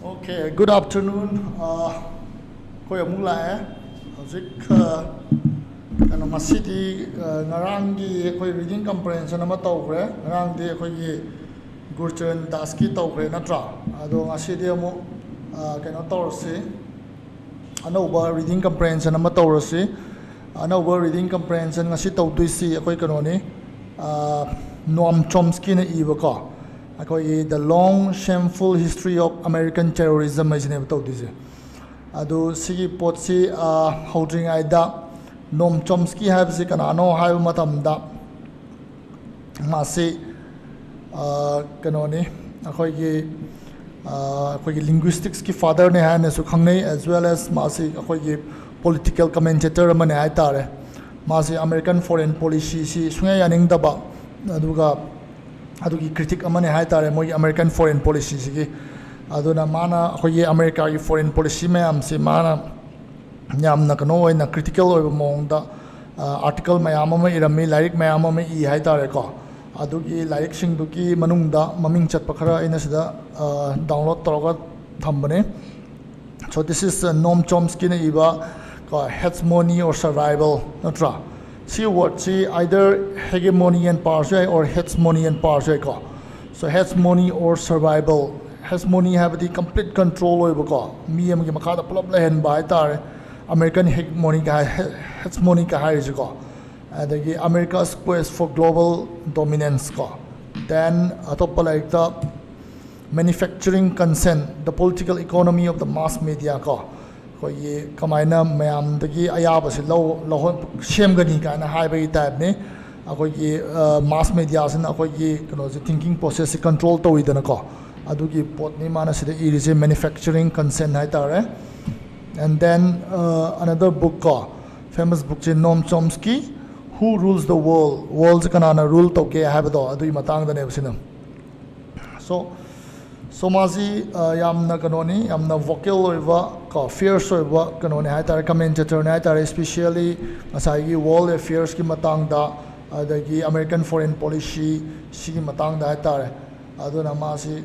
Okay, good afternoon. Koi amuk lae. Hauzik kana masidi ngarangi koi reading comprehension ama tawre. Ngarangdi koi gi Gurchen Daski tawre natra. Ado ngasidi amu kana tawrsi. Anauba reading comprehension ama tawrsi. Anauba reading comprehension ngasi tawduisi koi kanoni Noam Chomsky na iba ka. The long, shameful history of American terrorism is never told this. Ado sigi potsi holding aida Noam Chomsky have the kanano have matamda masi kanoni akoy linguistics ki father ne hai su khangne as well as masi akoy political commentator mane ai tare masi American foreign policy si sunga yaning daba aduga adugi critic amane hai tare moi American foreign policy sigi aduna mana khoye America gi foreign policy mayam si mana yamna kano na critical oi mongda article mayam ma irami lyric mayam ma I hai tare ko adugi lyric sing duki manungda maming chat pakhara ina sida download toroga thambane. So this is Noam Chomsky na iba ko hegemony or survival natra. See what? See either hegemony and power or hegemony and power. So hegemony or survival. Hegemony have the complete control over ko. Me am makada pulap lahen by tar American hegemony ka hai ko. The America's quest for global dominance ko. Then atop like the manufacturing consent, the political economy of the mass media ko. Koi kamaina mayam dagi ayaba se lo shem gani kana high by type ne akoi mass media sin akoi kano thinking process control to idana ko adugi pot ni mana se it is a manufacturing consent hai tare. And then another book ko famous book je Noam Chomsky Who Rules the World world's kanana rule to ke have do adui matang da ne sinam. So mazi yamna kanoni yamna vocal oiva ka fierce oiva kanoni hai tare commentator ne hai tare especially asai gi world affairs ki matang da adagi American foreign policy si ki matang da hai tare aduna mazi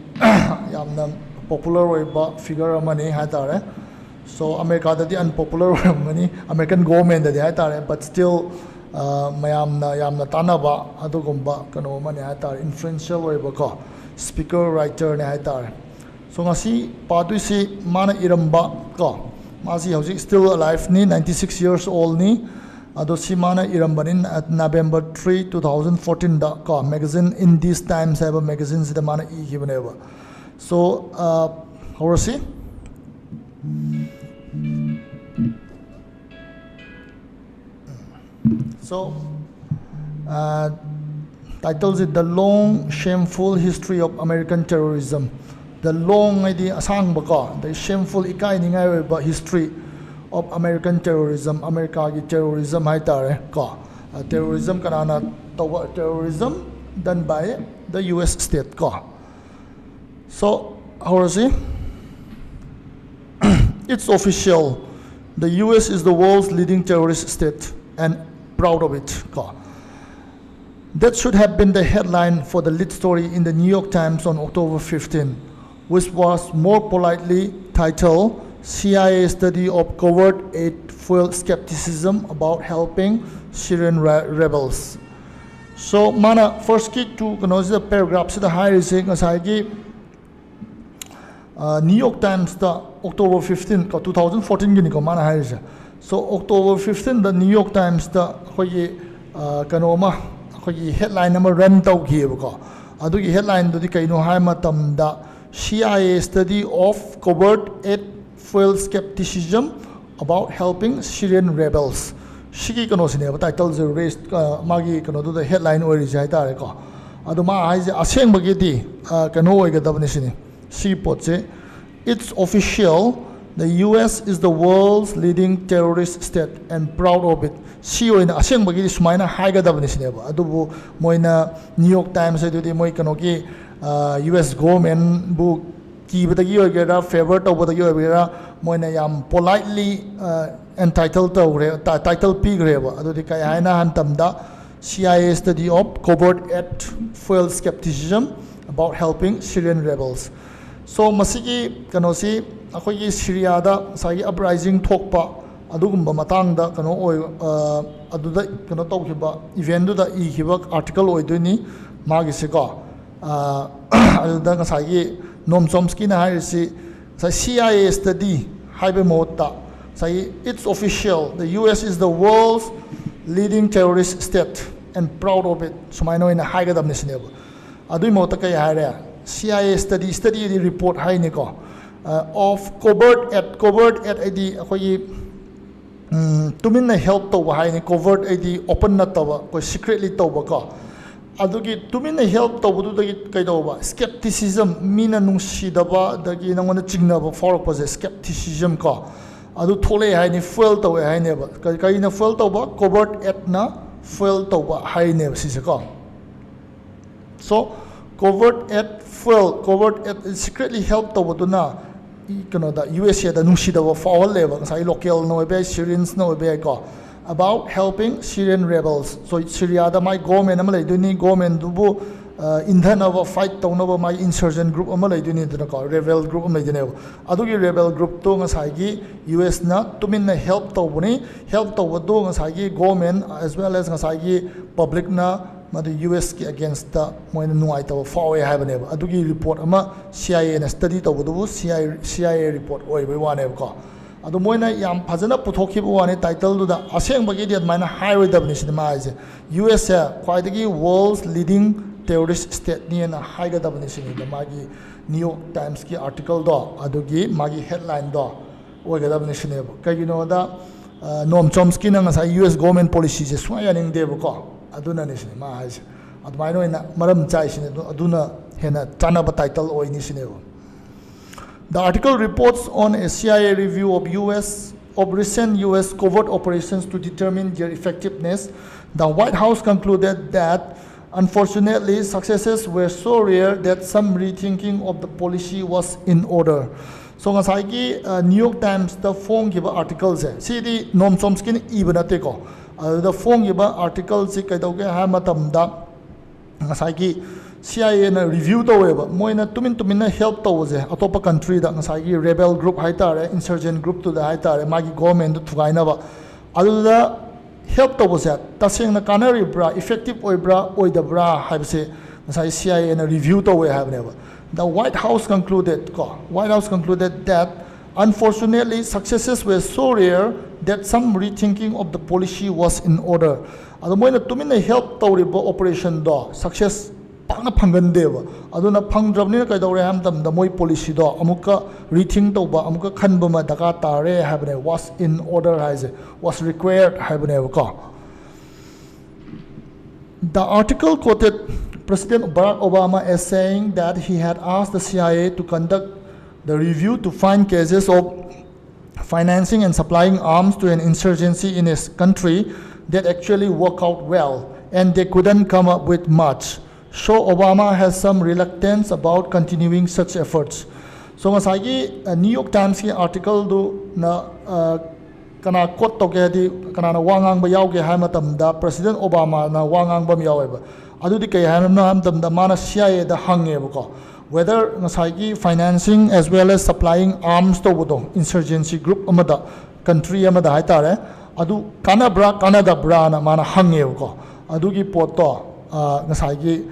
yamna popular oiva figure amani hai tare. So America da di unpopular mani American government da di hai tare but still mayamna yamna tanaba adugumba kano mani hai tare influential oiva ka speaker writer ne hai tare. So ngasi padu si mana iramba ka masi hausi still alive ni 96 years old ni ado si mana irambanin at November 3 2014 da ka magazine in these times have a magazine si da mana I giveneva. So how see so titles it The Long, Shameful History of American Terrorism. The long idea asang baka the shameful ikai ningai ba history of American terrorism. America gi terrorism hai tare ka terrorism kanana terrorism done by the US state ka. So how is it? It's official. The US is the world's leading terrorist state and proud of it ka. That should have been the headline for the lead story in the New York Times on October 15, which was more politely titled CIA Study of Covert Aid Fuel Skepticism About Helping Syrian Rebels. So, mana first key to the paragraphs the high rising as I New York Times the October 15, 2014 gini ko mana high. So October 15 the New York Times the kanoma headline number run tau ki ko adugi headline do di kaino hai matam da CIA study of covert aid fuel skepticism about helping Syrian rebels shiki kano sine ba title the raised magi kano do the headline ori jai ta re ko adu ma hai aseng bagi di kano oi ga dabne sine si pot se It's official. The US is the world's leading terrorist state and proud of it. Si oina aseng bagi sumaina haigadabani sineba. Adubu moina New York Times adudi moi kanoki US government bu kibadagi oigera favor tawbadagi oigera moina yam politely entitled tawre title pigreba. Adudi kay haina hantamda CIA study of covert act fuel skepticism about helping Syrian rebels. So masigi kanosi akogi Syria da sagi uprising thokpa adugumba matangda kano oi aduda kano tawkiba event da ikiba article oiduni magi siko aduda ngasagi Noam Chomsky na hairisi sa CIA study haibe mota say it's official, the US is the world's leading terrorist state and proud of it. Sumaino in a higher than this level. Adu mota kay haire CIA study the report hai niko of covert at ID akoy tumin na help to hai ni covert ID open na tawa ko secretly tawa ka adugi tumin na help to budu dagi kay daw skepticism mina nung sidaba dagi nang na chingna ba for skepticism ka adu thole hai ni fuel to hai ne ba kay na fuel to ba covert at na fuel to ba hai ne si ka. So covert at secretly help to budu na the US the Nushida for level local no Syrians no about helping Syrian rebels. So Syria the my government amalay duni government dubu indhan of fight to no my insurgent group amalay duni to rebel group amalay duni adugi rebel group to ngasagi US na tumin na help to buni help to wadu ngasagi government as well as ngasagi public na the US against the moina nuai to far away habane adugi report ama CIA na study to budu CIA report oi we wane ko adu moina yam phajana puthokhibu wane title du da aseng bagi dia mana highway dabni sinema ise US kwaidagi world's leading terrorist state ni na haiga dabni sinema magi New York Times ki article do adugi magi headline do oi ga dabni sinema kagino da Noam Chomsky na sa US government policy je swaya ning debu ko aduna ni sine ma haise admaino ina maram chai sine aduna hena chanaba title oi ni sine. The article reports on a CIA review of recent US covert operations to determine their effectiveness. The White House concluded that unfortunately successes were so rare that some rethinking of the policy was in order. So ngasai New York Times the phone give articles see the Noam Chomsky even ateko the phone give articles si kaidauge ha matamda ngasai CIA na review to weba moina tumin na help to je atopa country da ngasai rebel group haitare insurgent group to the haitare magi government to gaina ba aduda help to was taseng na canary bra effective oi bra oi da bra habse ngasai CIA na review to we have never. The White House concluded that unfortunately successes were so rare that some rethinking of the policy was in order. Ado moina tumina help tawriba operation do success pangna phangandeba aduna phangdrabni kai dawre ham tam da moi policy do amuka rethink tawba amuka khanba ma daka tare habne was in order haise was required habne ko. The article quoted President Barack Obama as saying that he had asked the CIA to conduct the review to find cases of financing and supplying arms to an insurgency in his country that actually work out well, and they couldn't come up with much. So Obama has some reluctance about continuing such efforts. So masagi New York Times ki article do na kana quote to ge di kana na wangang ba yaw ge ha matam da President Obama na wangang ba yaw ba adudi kay hanam na ham da mana CIA da hange ko whether ngasai financing as well as supplying arms to bodo insurgency group amada country amada haitare adu Canada bra na mana hange ko adugi poto ngasai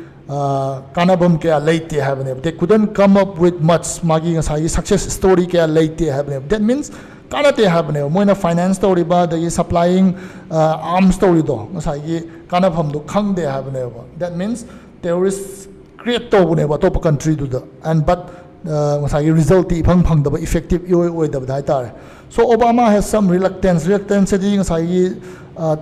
kanabam kaya late habne they couldn't come up with much magi ngasai success story kaya late habne. That means kanate habne moina finance story ba the supplying arms story do ngasai kanabam do khang de habne. That means terrorists create to ne ba top country do the and but ngasai result ti phang da effective oi da dai tar. So Obama has some reluctance di ngasai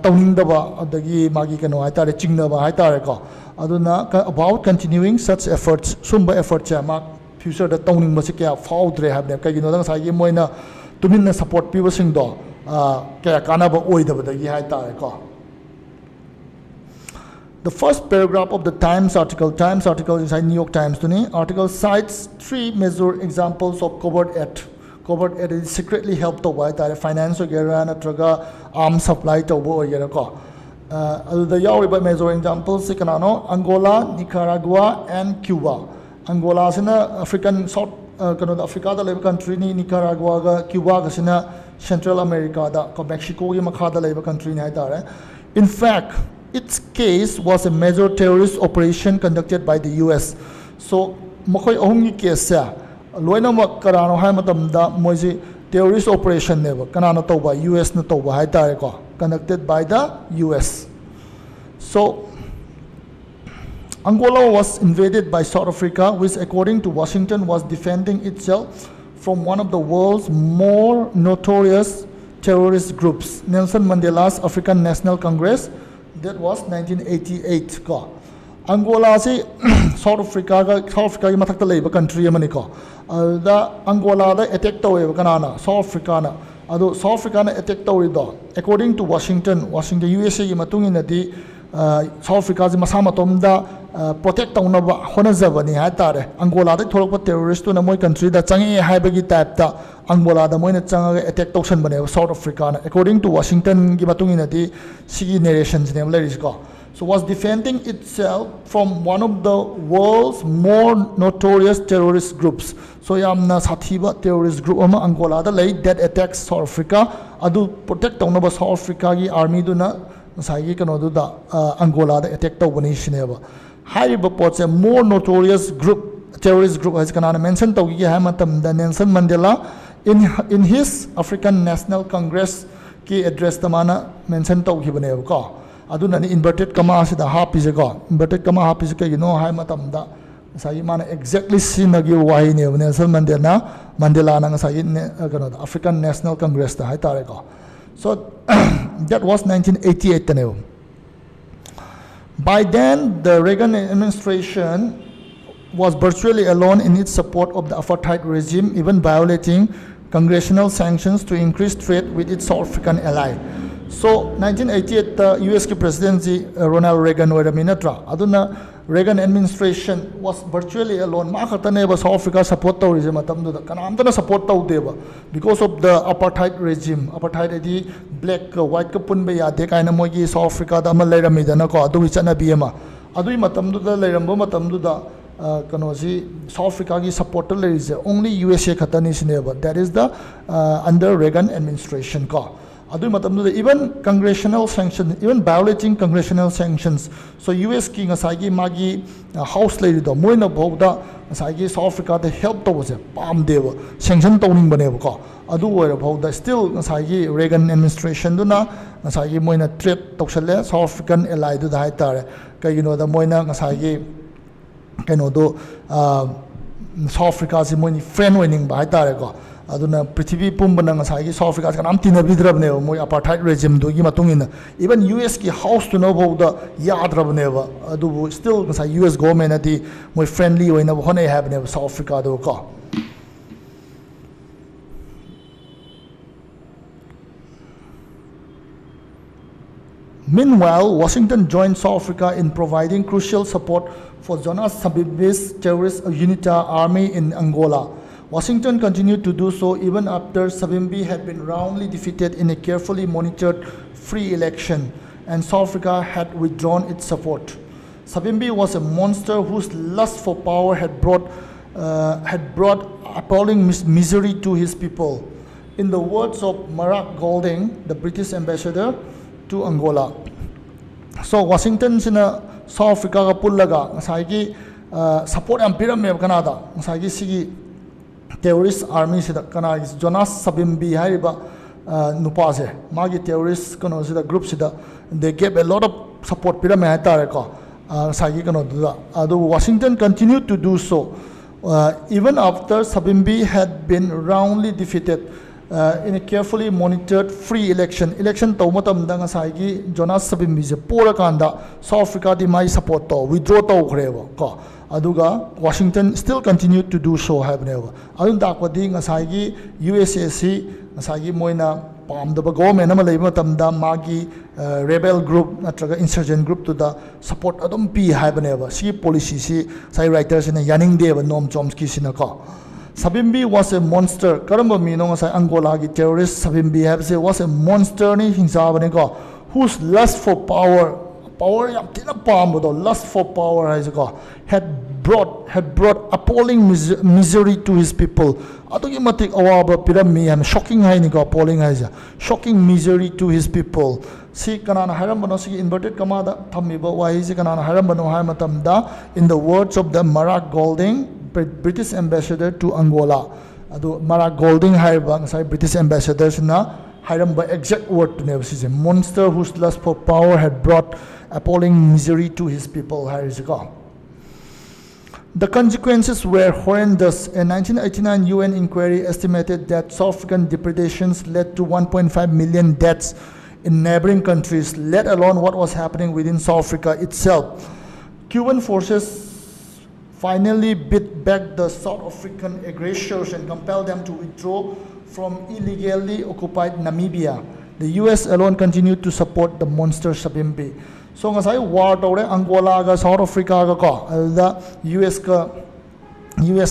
tawning da ba adagi magi kano haitare chingna ba haitare ko aduna about continuing such efforts sumba efforts ma future da tawning ma si kya faudre habne kai gino dang sai gi moina tumin na support pi sing do kya kana ba oi da ba gi hai ta ko. The first paragraph of the Times article inside New York Times tuni article cites 3 major examples of covert act is secretly helped by the finance ogera natraga arms supply to bo ogera ko. The yauriba major examples kanano Angola, Nicaragua and Cuba. Angola sina African South Africa da leba country ni, Nicaragua ga Cuba ga sina Central America da ko Mexico gi makha da leba country ni haitare. In fact, its case was a major terrorist operation conducted by the US. So makoy ahong gi case ya loina mak karano hai matamda moji terrorist operation ne ba kanano tawba US na tawba haitare ko, conducted by the US. So Angola was invaded by South Africa, which according to Washington was defending itself from one of the world's more notorious terrorist groups, Nelson Mandela's African National Congress. That was 1988 ko. Angola si South Africa gi mathakta leiba country amani ko. Da Angola da attack tawe kanana South Africa na. Ado South Africa na attack tawe do. According to Washington USA gi matungin na di South Africa ji masa matom da protect tauna ba honazabani ha tare. Angola da tholok terrorist na moi country da changi haibagi type ta Angola da moina changa attack tausan bane South Africa na. According to Washington gi matungin na di sigi narrations ne leris ko. So was defending itself from one of the world's more notorious terrorist groups. So yamna sathiba terrorist group ama Angola da lay that attacks South Africa adu protect tauna ba South Africa gi army du na sai kano du da Angola da attack tawbani shineba. Hariba potse more notorious group terrorist group has kana mention tawgi ha matam da Nelson Mandela in his African National Congress ki address tamana mention tawgi bane ko. Aduna ni inverted comma sida half is ko inverted comma half is ka hai matam da sai mana exactly sinagi wahi ne Nelson Mandela na sai kano African National Congress da hai tare ko. So that was 1988 tane. By then the Reagan administration was virtually alone in its support of the apartheid regime, even violating congressional sanctions to increase trade with its South African ally. So 1988 the US ki presidency Ronald Reagan were minatra aduna Reagan administration was virtually alone ma khatane ba South Africa support tourism matam du kanam ta support tau deba because of the apartheid regime. Apartheid edi black white ka pun be ya de kaina mogi South Africa da ma leirami dana ko adu chana bi ma adu matam du da leirambo matam du da kanosi South Africa gi supporter lerise only USA khatani sineba, that is the under Reagan administration ko. Even congressional sanctions, even violating congressional sanctions. So US ki ngasagi magi house lady do moina bawda ngasagi South Africa the help to was palm deva sanction towning bane ko. Adu were bawda still ngasagi Reagan administration do na ngasagi moina trade tawsale South African ally do dai tare kay the moina ngasagi kano do South Africa si moini friend winning ba tare ko. Aduna Prithvi Pumbana ngasagi South Africa kanam tinabidrabne moi apartheid regime do gi matungina even US ki house to no bawda yadrabne ba adu still ngasai US government ati moi friendly oina hone have ne South Africa do ko. Meanwhile, Washington joined South Africa in providing crucial support for Jonas Savimbi's terrorist UNITA army in Angola. Washington continued to do so even after Savimbi had been roundly defeated in a carefully monitored free election and South Africa had withdrawn its support. Savimbi was a monster whose lust for power had brought appalling misery to his people. In the words of Mark Golding, the British ambassador to Angola. So Washington sina South Africa ka pullaga ngasai support am piram Canada ngasai sigi terrorist army sida kana is Jonas Savimbi hariba nupase magi terrorist kano sida group sida they gave a lot of support piram hatare ko sagi kano da adu Washington continued to do so even after Savimbi had been roundly defeated. in a carefully monitored free election to matam da ngasai gi Jonas Savimbi je pora kanda South Africa di mai support to withdraw to khreba ko aduga Washington still continued to do so habneva adun dakwadi ngasai gi USAC ngasai gi moina pamdaba government ama leiba matamda magi rebel group natraga insurgent group to the support adum pi habneva si policy si sai writers in yaning deba Noam Chomsky sinaka Savimbi was a monster. Karamba mino sa Angola gi terrorist Savimbi was a monster ni hinsabane ko whose lust for power yam tina pambo lust for power has ko had brought appalling misery to his people. Atogi matik awaba pirami am shocking hai ni ko appalling hai shocking misery to his people. Si kanana haram bano si inverted kamada thamiba wai si kanana haram bano hai matamda in the words of the Mark Golding, British ambassador to Angola. Ado Mark Golding haiba ngasai British ambassadors na hairam ba exact word to never see a monster whose lust for power had brought appalling misery to his people. The consequences were horrendous. A 1989 UN inquiry estimated that South African depredations led to 1.5 million deaths in neighboring countries, let alone what was happening within South Africa itself. Cuban forces finally beat back the South African aggressors and compelled them to withdraw from illegally occupied Namibia. The US alone continued to support the monster Savimbi. So ngasai war tore Angola ga South Africa ga ko the US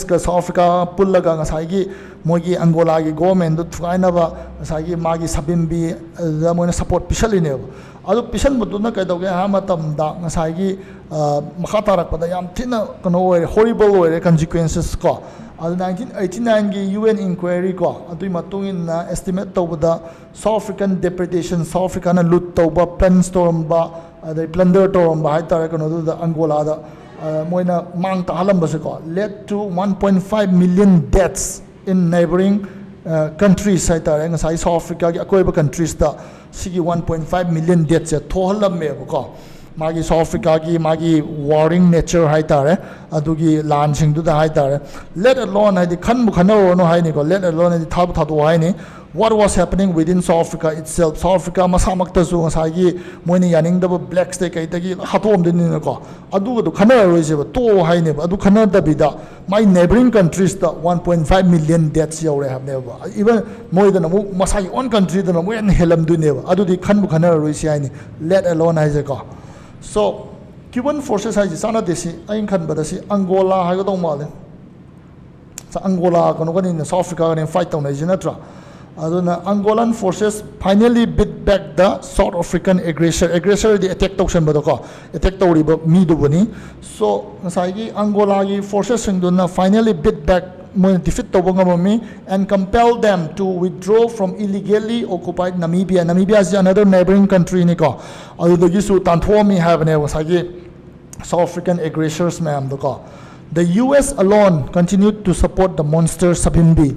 ka South Africa pullaga ngasai gi mogi Angola gi government do thaina ba ngasai gi magi Savimbi the moina support pishaline adu pishan buduna kai doge ha matam da ngasai gi makha tarak pada yam thina kono horrible way consequences ko adu 1989 gi UN inquiry ko adu matungin na estimate tawda South African depredation South Africa na loot tawba plan storm ba the plunder storm ba haitara kono da Angola da moina mang ta halam ba ko led to 1.5 million deaths in neighboring countries haitara ngasai South Africa gi akoiba countries da sigi 1.5 million deaths thohalam me ko magi South Africa gi magi warring nature haitare adugi land sing du da haitare let alone hai di khan bu khana no hai ni ko let alone di thab thadu hai ni what was happening within South Africa itself. South Africa masamak ta su ngasai gi moini yaning da black stake kai ta gi hatom din ni ko adu du khana roi se ba to hai ni ba adu khana da bida my neighboring countries da 1.5 million deaths yaure have never even moi da mu masai own country da mu en helam du ne ba adu di khan bu khana roi se ai ni let alone hai je ko. So Cuban forces hai sana desi ain khan badasi Angola ha go male sa Angola kono ko ni South Africa ni fight taw na jinatra aduna Angolan forces finally beat back the South African aggressor the attack tawsen bado ko attack tawri ba mi do bani so ngasai gi Angola gi forces sing do na finally beat back mo defeat to ngami and compel them to withdraw from illegally occupied Namibia. Namibia is another neighboring country ni ko adudagi su tanphomi have ne wasagi South African aggressors ma'am do ko. The US alone continued to support the monster Savimbi.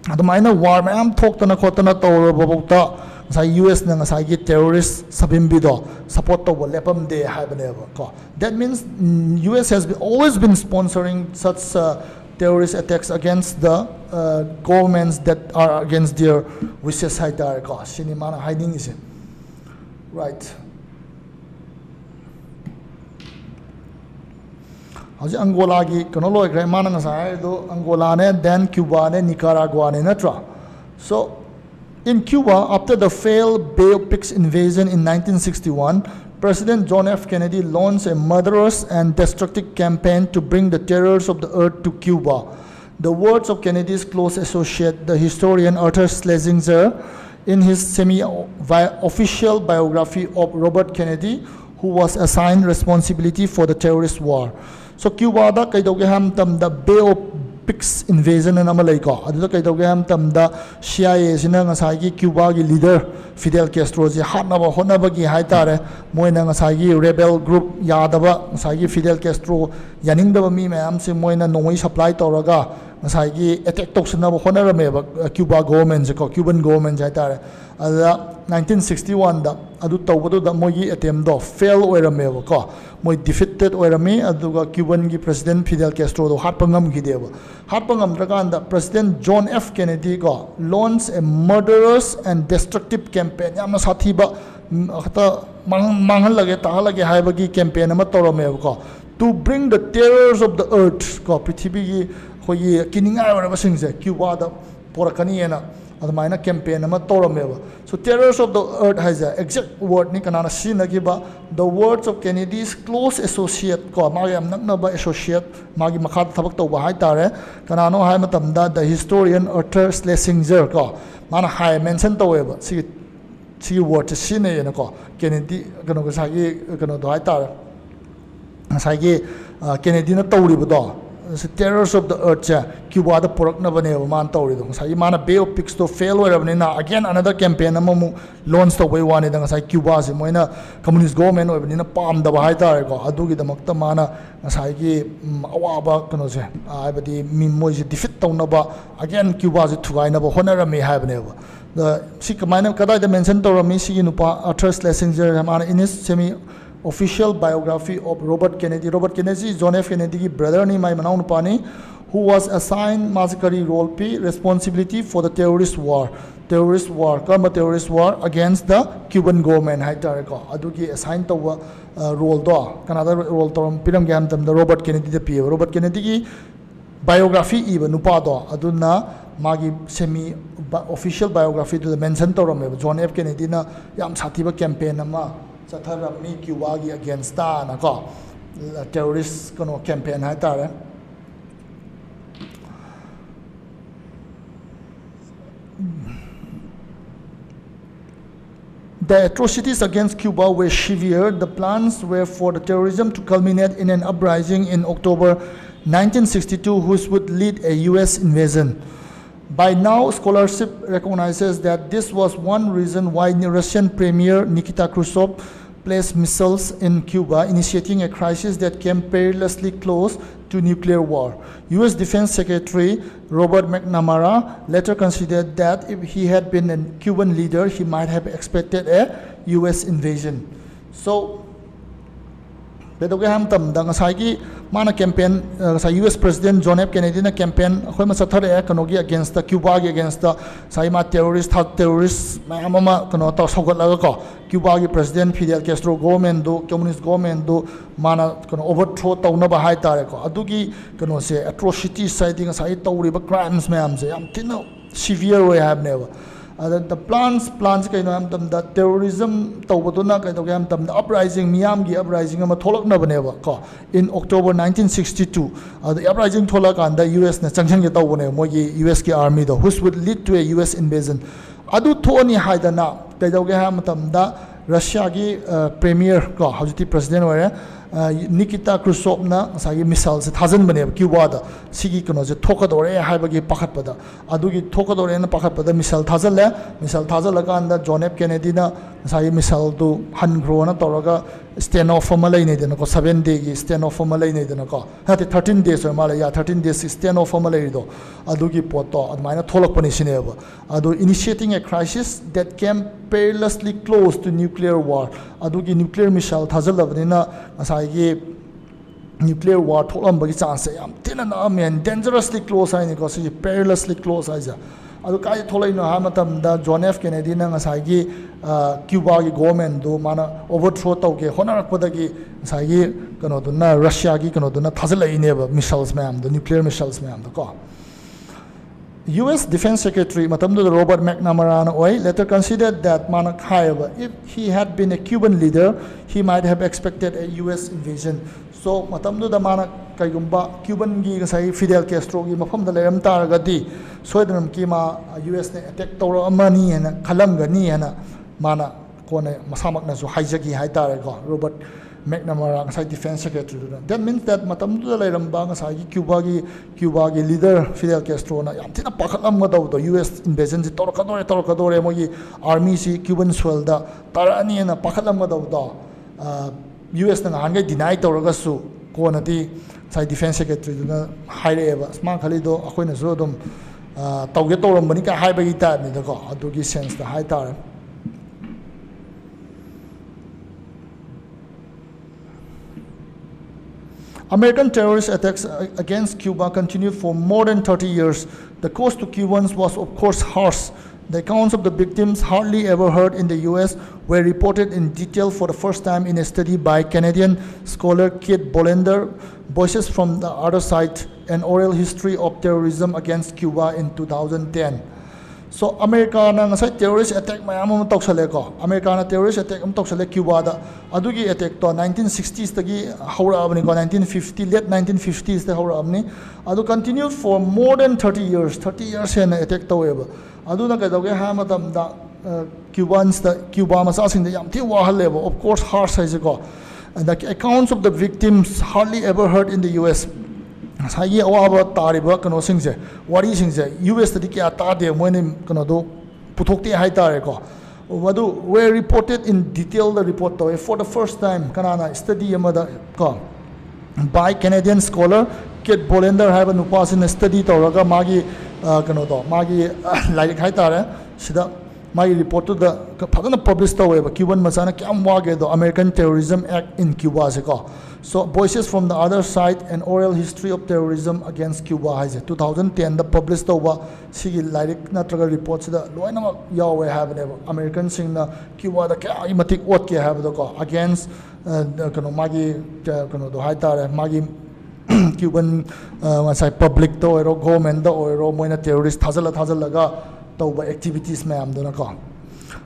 Adumaina war ma'am thok na khotana tawra babukta ngasai US na ngasai gi terrorist Savimbi do support to lepam de have ne ko. That means US has always been sponsoring such terrorist attacks against the governments that are against their wishes haidar ko sinimana hiding is right. Haji Angola gi kono loi gre mana ngasai do Angola ne then Cuba ne Nicaragua ne natra. So in Cuba after the failed Bay of Pigs invasion in 1961, President John F. Kennedy launched a murderous and destructive campaign to bring the terrors of the earth to Cuba. The words of Kennedy's close associate, the historian Arthur Schlesinger, in his semi-official biography of Robert Kennedy, who was assigned responsibility for the terrorist war. So Cuba da kay doge ham tam the Bay of Pigs invasion na namalay ko. Ado kay doge ham tam da CIA sina ngasai gi Cuba gi leader Fidel Castro ji hatnaba honaba gi haitare moina ngasai gi rebel group yadaba ngasai gi Fidel Castro yaning da mi mayam se moina nongoi supply toraga ngasai gi attack toksna ba honara me ba Cuba government ko Cuban government haitare ada 1961 da adu tawbadu da mogi attempt do fail oirameba ko moi defeated oirami aduga Cuban gi president Fidel Castro do hatpangam gideba hatpangam drakanda president John F Kennedy ko launched a murderous and destructive campaign yamna sathiba khata manghal lage ta lage haibagi campaign ama torameba ko to bring the terrors of the earth ko prithibi gi khoi kininga ora basingse Cuba da porakani ena adamaina campaign ama torameba so terrors of the earth has a exact word ni kanana sinagiba the words of Kennedy's close associate ko magi am naknaba associate magi makhat thabak tawba hai tare kanano hai matamda the historian Arthur Schlesinger ko mana hai mention taweba si word sine ena ko Kennedy kano ko sagi kano do hai tare sagi Kennedy na tawribudo the terrors of the earth Cuba the porak na bane man tawri dong sai mana Bay of Pigs to fail or na again another campaign amamu launch the way one dang sai Cuba se moina communist government or na pam da bahai tar ko adugi da makta mana sai gi awaba kano se abadi mi moi je defeat taw na ba again Cuba se thugai na ba honara me ha bane ba the si kamaina kada da mention to mi si nupa Arthur Schlesinger mana in his semi official biography of Robert Kennedy. Robert Kennedy is John F. Kennedy's brother ni mai manau pani who was assigned massacre role P responsibility for the terrorist war against the Cuban government hai tare ko adugi assign to role do kanada role to piram gam tam the Robert Kennedy the P Robert Kennedy ki biography iba nupa do aduna magi semi official biography to the mention to ram John F. Kennedy na yam sathiba campaign ama Satharami Cuba against na ko terrorist kono campaign hai tare the atrocities against Cuba were severe. The plans were for the terrorism to culminate in an uprising in October 1962 which would lead a US invasion. By now, scholarship recognizes that this was one reason why Russian Premier Nikita Khrushchev placed missiles in Cuba, initiating a crisis that came perilously close to nuclear war. US Defense Secretary Robert McNamara later considered that if he had been a Cuban leader, he might have expected a US invasion. So, mana campaign US President John F. Kennedy na campaign against the Cuba against the saima terrorist mama Cuba President Fidel Castro government do communist government do mana overthrow tawna ba hai tare ko adugi se atrocities citing sai tawriba crimes mayam se am tino severe way have never the plans the terrorism the uprising Miyamgi uprising in October 1962 the uprising and the US na US ki army do which would lead to a US invasion adu thoni haidana Russia ki premier ko hauti president were Nikita Khrushchev na sagi missile se thajan bane Cuba da sigi kono je thokadore haibagi pakhat pada adugi thokadore na pakhat pada missile thajal ka anda John F Kennedy na sagi missile tu han gro na toraga stand off ma lai nei den ko 7 day gi stand off ma lai nei den ko hati 13 days or mala ya 13 days stand off ma lai do adugi poto admaina tholak pani sine ba adu initiating a crisis that came perilously close to nuclear war adugi nuclear missile thajal labnina asai nuclear war tholam bagi chance yam tinana men dangerously close ai ni ko si perilously close ai ja adu kai tholai no ha matam da John F Kennedy na asai gi Cuba gi government do mana overthrow tawge honarak podagi asai gi kano dunna Russia gi kano dunna thajal ai ne ba missiles ma'am the nuclear missiles ma'am ko US Defense Secretary Matamdu Robert McNamara later considered that if he had been a Cuban leader, he might have expected a US invasion. So Matamdu da mana kaigumba Cuban gi sai Fidel Castro gi mafam da leram taragadi soidanam ki ma US ne attack tawra amani hena khalam gani hena mana kone masamak na so hijack hai tare ko Robert McNamara sai defense secretary that means that matam du leiram ba sai Cuba gi leader Fidel Castro na yam tina pakhalam ga do US invasion ji torkadore mo gi army si Cuban soil da tarani na pakhalam ga do US na han ga deny toraga su ko na ti sai defense secretary na haire ba sma khali do akoina so dum tawge toram bani ka hai ba gi ta ni da ko adu gi sense da hai tar American terrorist attacks against Cuba continued for more than 30 years. The cost to Cubans was, of course, harsh. The accounts of the victims, hardly ever heard in the US, were reported in detail for the first time in a study by Canadian scholar Kate Bolender, Voices from the Other Side, An Oral History of Terrorism Against Cuba in 2010. So America na ngasay terrorist attack mayam am toksale ko. America na terrorist attack am toksale Cuba da. Adugi attack to 1960s tagi haura abni ko 1950 late 1950s te haura abni. Adu continued for more than 30 years. 30 years hen attack to weba. Adu na kaidoge ha matam da Cubans da Cuba masa sing da yam thi wa halebo. Of course harsh size ko. And the accounts of the victims hardly ever heard in the US. Sayi awaba tariba kano singse wari singse US tadi kya tade moine kano do puthokte hai tare ko wadu were reported in detail the report to for the first time kanana study amada ko by Canadian scholar Kate Bolender have an upasin study to raga magi kano do magi like hai tare sida magi report to the phagana publish to we Cuban masana kyam wage do American Terrorism Act in Cuba se ko. So, Voices from the Other Side, An Oral History of Terrorism Against Cuba has 2010 the published over sigi lyric natraga reports the loina yawe have American sing na Cuba the kya imatik what ke have the ko against kano magi kano do haitare magi Cuban wasai public to ero government to ero moina terrorist thazala ga to activities mayam do na ko.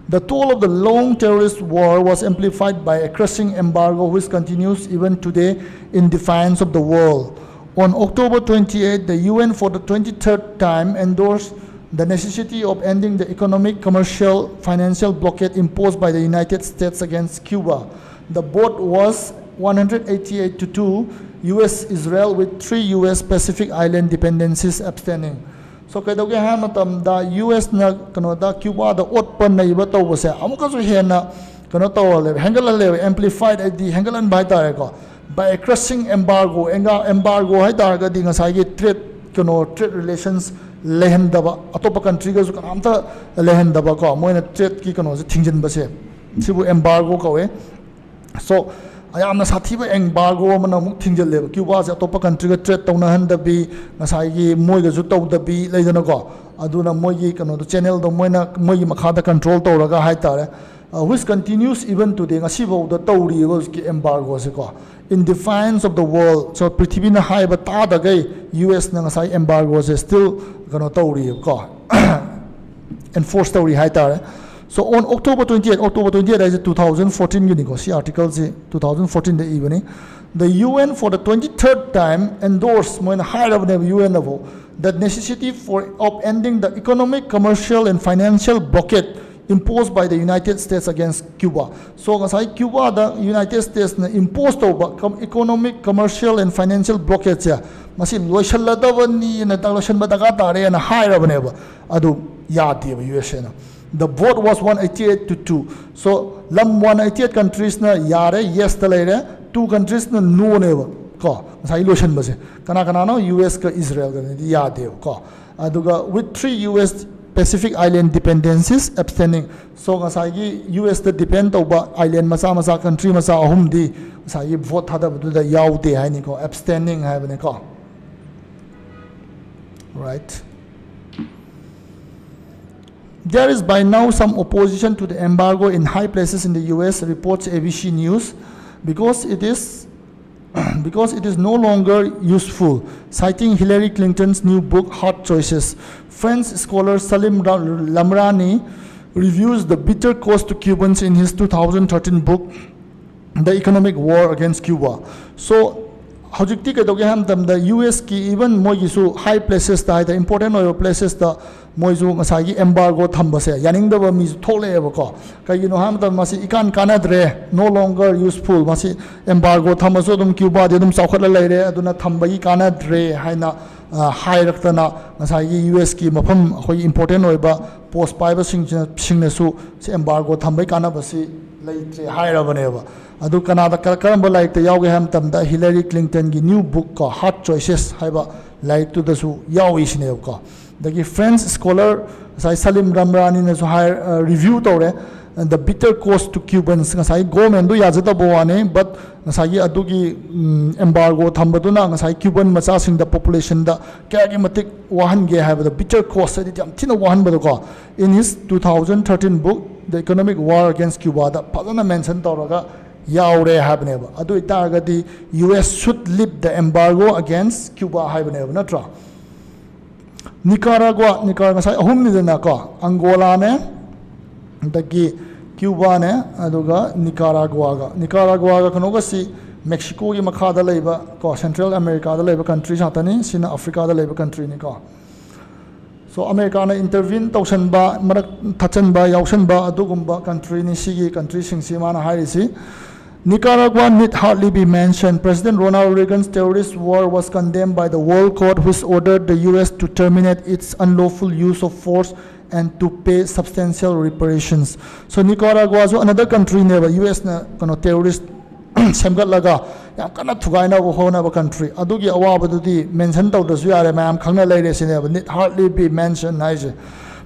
The toll of the long terrorist war was amplified by a crushing embargo which continues even today in defiance of the world. On October 28, the UN for the 23rd time endorsed the necessity of ending the economic, commercial, financial blockade imposed by the United States against Cuba. The vote was 188 to 2, US-Israel with 3 US Pacific Island dependencies abstaining. So kaidoge ha matam da US na kano da Cuba da otpan na iba to se amuka so hena kano to le hangala le amplified the hangalan bai ta ko by a crushing embargo embargo hai ta ga di ngasai gi trade relations lehen daba atopa country ga su kan amta lehen daba ko moina trade ki kano se thingjin ba se sibu embargo ko we so ayamna sathiba embargo mana muk thingjal le Cuba se atopa country ga trade tawna han da bi ngasai gi moi ga su taw da bi leidana ko aduna moi gi kano do channel do moina moi gi makha da control to raga hai tare which continues even today ngasi bo da tawri go ki embargo se ko in defiance of the world. So prithvi na hai ba ta da gai US na ngasai embargo se still kano tawri ko enforce tawri hai tare. So on October 28 is 2014 unico. See articles 2014 the evening. The UN for the 23rd time endorsed more higher of the UN level the necessity of ending the economic, commercial and financial blockade imposed by the United States against Cuba. So ngasai Cuba the United States na imposed over economic, commercial and financial blockades ya. Masi loishalla davani na talashan badaga tare na higher of never. Adu yadi US na. The vote was 188 to 2. So, lam 188 countries na yare yes talere, 2 countries na no never. Ko, sa illusion base. Kana no US ka Israel ka yade ko. Aduga with 3 US Pacific Island dependencies abstaining. So ngasai US the depend over island masa country masa ahum di sai vote hada budu da yaude hai ni ko abstaining hai bane ko. Right. There is by now some opposition to the embargo in high places in the US, reports ABC News, because it is no longer useful. Citing Hillary Clinton's new book, Hard Choices, French scholar Salim Lamrani reviews the bitter cost to Cubans in his 2013 book, The Economic War Against Cuba. So, hojikti ke doge ham tam the US ki even moi gisu high places ta the important oil places ta moi ju ngasai gi embargo thambase yaning da ba mi thole eba ko kai you know ham tam masi ikan kanadre no longer useful masi embargo thamaso dum Cuba de dum saukhat la leire aduna thambagi kanadre haina high raktana ngasai gi US ki mafam khoi important oiba post paiba sing su se embargo thambai kana basi leitre high rabaneba adu kanada karamba like the yauge ham tam da Hillary Clinton ki new book ko Hard Choices haiba like to the su yawi sine ko dagi French scholar sai Salim Ramrani na so higher review tore and the bitter cost to Cubans ngasai government do yajata bowane but ngasai adugi embargo thambaduna ngasai Cuban macha sing the population da kya matik wahan ge have the bitter cost adi jam thina wahan badu ko in his 2013 book The Economic War Against Cuba da padana mention tawraga yaure habneba adu itagadi US should lift the embargo against Cuba habneba natra Nicaragua sai ahum ni dana ko Angola ne dagi Cuba ne aduga Nicaragua ga kanoga si Mexico gi makha da leiba ko Central America da leiba country satani sina Africa da leiba country ni ko so America na intervene tawsan ba marak thachan ba yausan ba adugumba country ni sigi country sing si mana hairisi Nicaragua need hardly be mentioned. President Ronald Reagan's terrorist war was condemned by the World Court, which ordered the U.S. to terminate its unlawful use of force and to pay substantial reparations. So Nicaragua is another country never U.S. na kano terrorist semgat laga yam kana thugai na bo hona ba country adugi awa badudi mention tawdasu yare ma'am khangna leire sine need hardly be mentioned naije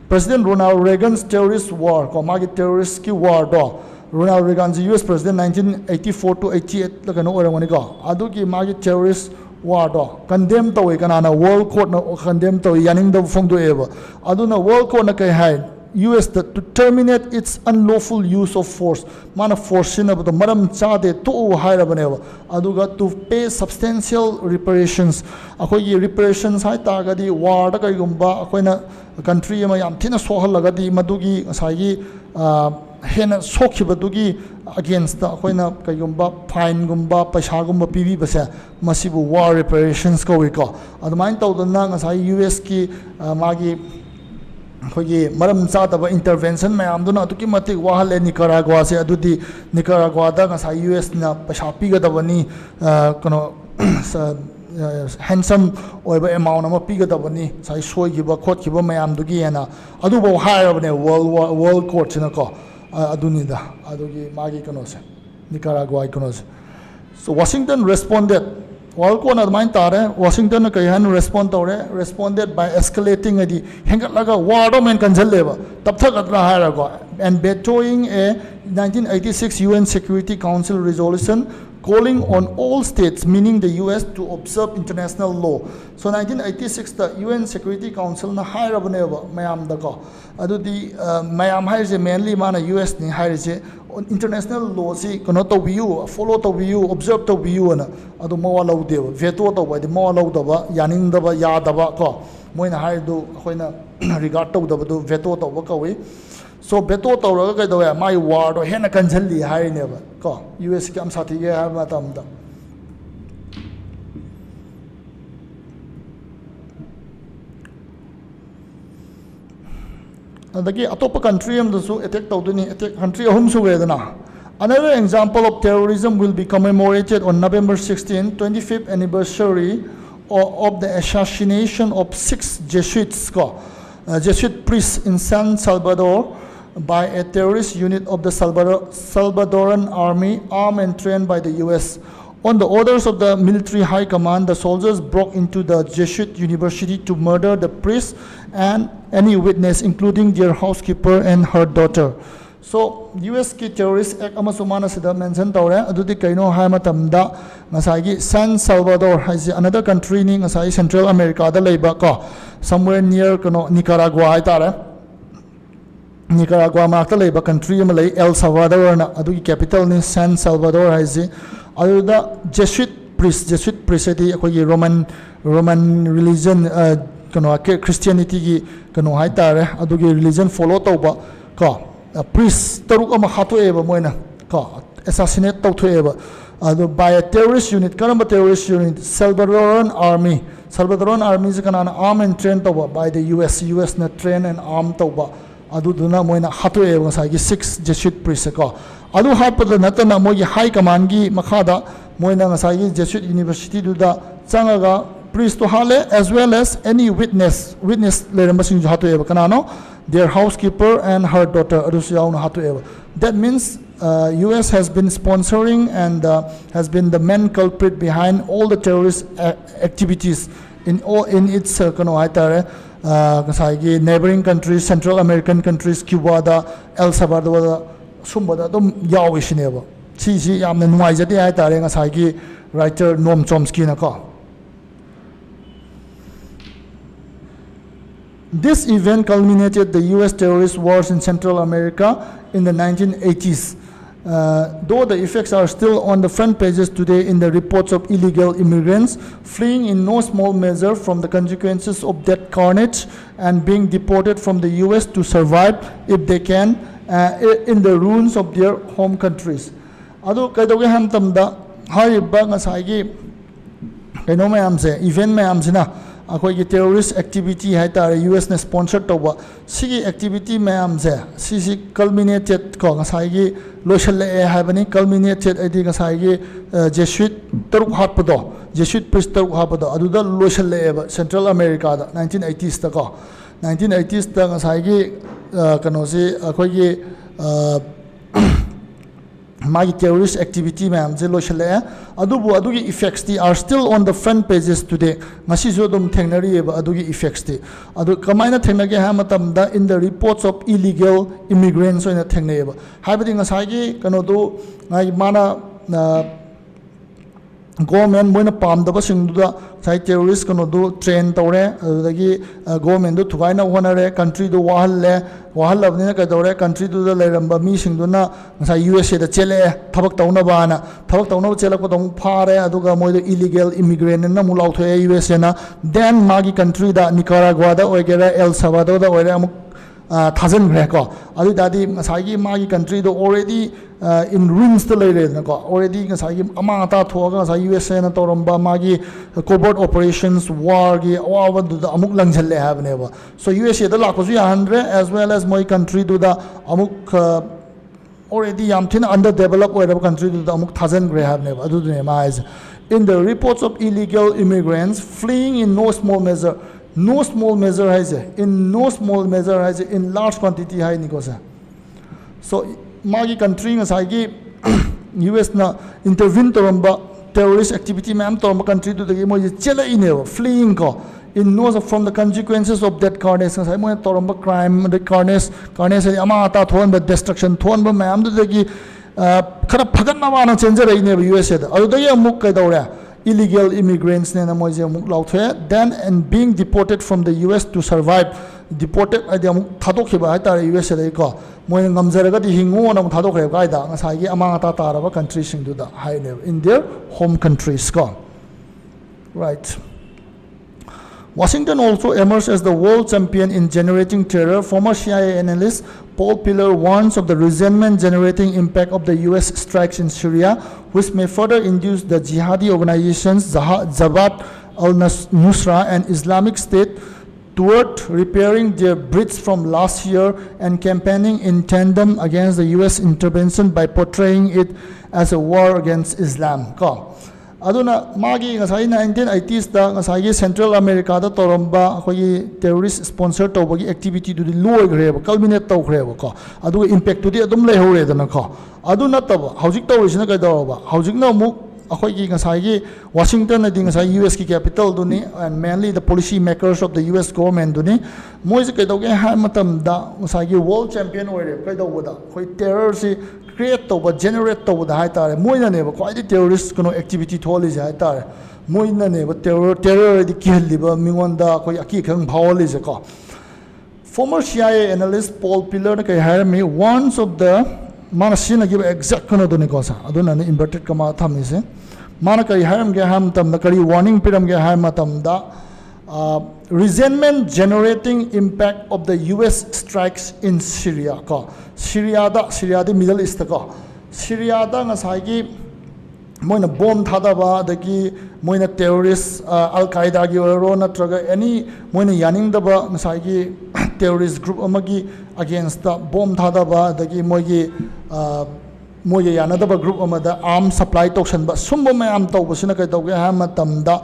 President Ronald Reagan's terrorist war ko magi terrorist ki war do Ronald Reagan US President 1984 to 88 lagano oramani ko adugi magi terrorist war do condemn tawi kana world court na condemn tawi yaning da phong do eva aduna world court na kai hai US to terminate its unlawful use of force mana force na the maram chade to hairabane aduga to pay substantial reparations akoi reparations hai tagadi war da kai gumba akoina country ma yam thina sohalagadi madugi asagi hena sokhibadugi against the akoina kaigumba fine gumba paisa gumba pibi base masibu war reparations ko wiko adumain tawdana ngasai US ki magi khogi maram chadaba intervention mayam duna tuki matik wahale Nicaragua se adudi Nicaragua da ngasai US na paisa pigadabani kono handsome oiba amount ama pigadabani sai soigiba khotgiba mayam dugi ena adubo hairabane world court sina ko adunida adugi magi kanose Nicaragua kanose so Washington responded World Court admain tare Washington kai han responded by escalating adi hengatlaga war do men kanjalleba tapthakatra hairago and vetoing a 1986 UN Security Council resolution calling on all states, meaning the US, to observe international law. So 1986 the UN Security Council na hire abuneba mayam dako. Adu di mayam hire mainly mana US ni hire international law si kono to view, follow to view, observe to view na adu mawa law deba veto to ba di mawa law daba yaning daba ya daba ko moina hire do koina regard to daba do veto to ba kawi. So beto tawraga kai dawe mai war do hena kanjalli hai neba ko US kam sathi ge ha matam da adagi atopa country am so attack tawduni attack country ahum su wedana. Another example of terrorism will be commemorated on November 16, 25th anniversary of the assassination of 6 Jesuits Jesuit priests in San Salvador by a terrorist unit of the Salvadoran army, armed and trained by the US. On the orders of the military high command, the soldiers broke into the Jesuit university to murder the priests and any witness, including their housekeeper and her daughter. So, US ki terrorist act amasumana sida mention tawre adudi kaino hai matamda ngasai San Salvador has another country ni ngasai Central America da leiba ko somewhere near kono Nicaragua ai tare Nicaragua markta leiba country ma lei El Salvador na adugi capital ni San Salvador has aduda Jesuit priest di akoi Roman religion kono Christianity gi kono hai tare adugi religion follow tawba ko priest taruk ama hatoeba moina ka assassinate tawthoeba by a terrorist unit karamba terrorist unit Salvadoran army is kana armed and trained tawba by the US na train and armed tawba aduduna moina hatoeba sagi 6 Jesuit priests ka adu hapada natana mogi high command gi makhada moina ngasagi Jesuit university duda changaga priest to hale as well as any witness lerambasing hatoeba kanano their housekeeper and her daughter. That means US has been sponsoring and has been the main culprit behind all the terrorist activities in its ngasai neighboring countries, Central American countries, Cuba da, El Salvador da, sumbada dum yawi shineba. Si yamna nuaijati hai tare ngasai writer Noam Chomsky na ko. This event culminated the US terrorist wars in Central America in the 1980s. Though the effects are still on the front pages today in the reports of illegal immigrants fleeing in no small measure from the consequences of that carnage and being deported from the US to survive, if they can, in the ruins of their home countries. Ado kaidoge ham tamda hariba ngasai kaino mayam se event mayam sina akhoi terrorist activity hai tare US ne sponsor toba sigi activity mayam se si culminated ko ngasai gi loshal e habani culminated edi ngasai gi Jesuit taruk hapado Jesuit priest taruk hapado aduda loshal e Central America da 1980s ta ko 1980s ta ngasai gi kano se akhoi gi magi terrorist activity ma'am je lo shale adugi effects ti are still on the front pages today ngasi jo dum thengnari eba adugi effects ti adu kamaina thengnage ha matam da in the reports of illegal immigrants oina thengnai eba habadi ngasai gi kano do ngai mana government moina pamdaba singduda sai terrorist kano do train tawre adagi government do thugaina honare country do wahalabnina ka tawre country do leiramba mi singduna sai USA da chele thabak tawna bana thabak tawna chela ko dong phare aduga moi do illegal immigrant na mulau thoe USA na then magi country da Nicaragua da oigera El Salvador da oire amuk thousand ko adu dadi ngasai magi country do already in ruins the later na ko already ngasai ama ta thoga ngasai USA na toramba magi covert operations war gi awa du da amuk langjalle habne ba so USA da lakosu ya 100 as well as my country do da amuk already yamthina underdeveloped whatever country do da amuk thousand habne ba adu ne ma is in the reports of illegal immigrants fleeing in no small measure has in large quantity hai nikosa so magi country ngasai US na intervene toramba terrorist activity ma'am toramba country to the mo chela ine fleeing ko in knows from the consequences of that carnage ngasai mo toramba crime the carnage ama ta thon ba destruction thon ba ma'am to the khara phagan na wana change rai ne US da adu da ya muk kai dawra illegal immigrants ne na mo je muk lau thwe then and being deported from the US to survive deported adi amuk thadok khiba ha ta US da ko mo ngamjaraga di hingu na thadok re ga da ngasai gi ama ta ta ra country sing du da high ne in their home countries ko right. Washington also emerged as the world champion in generating terror. Former CIA analyst Paul Pillar warns of the resentment-generating impact of the U.S. strikes in Syria, which may further induce the jihadi organizations Jabhat al-Nusra and Islamic State toward repairing their breach from last year and campaigning in tandem against the U.S. intervention by portraying it as a war against Islam. Aduna magi ngasai 1980s da ngasai Central America da toramba khoi terrorist sponsor tawbagi activity du loi greba culminate taw greba ko adu impact tu di adum lei hore da na ko adu na tab hojik tawrisina kai dawa hojik na mu akhoi gi ngasai gi Washington na ding ngasai US ki capital du ni and mainly the policy makers of the US government du ni moi kai daw ge ha matam da ngasai gi world champion ore kai daw da khoi terror si create to generate to da hai tare moina ne ba kwai terrorist kono activity tholi ja hai tare moina ne ba terror di killi ba mingon da koi aki khang phawli je ko former CIA analyst Paul Pillar kai hire me once of the mana sina give exact kono do ne ko sa aduna ne inverted kama tham is mana kai hire ge ham tam na kari warning piram ge hai matam da resentment generating impact of the US strikes in Syria ko Syria the Middle East ko Syria da ngasai gi moina bomb thada ba dagi moina terrorist Al Qaeda gi oro natraga any moina yaning da ba ngasai gi terrorist group amagi against the bomb thada ba dagi moigi moye yana da ba group amada arm supply tokshan ba sumba mayam tawbasina kai tawge ha matam da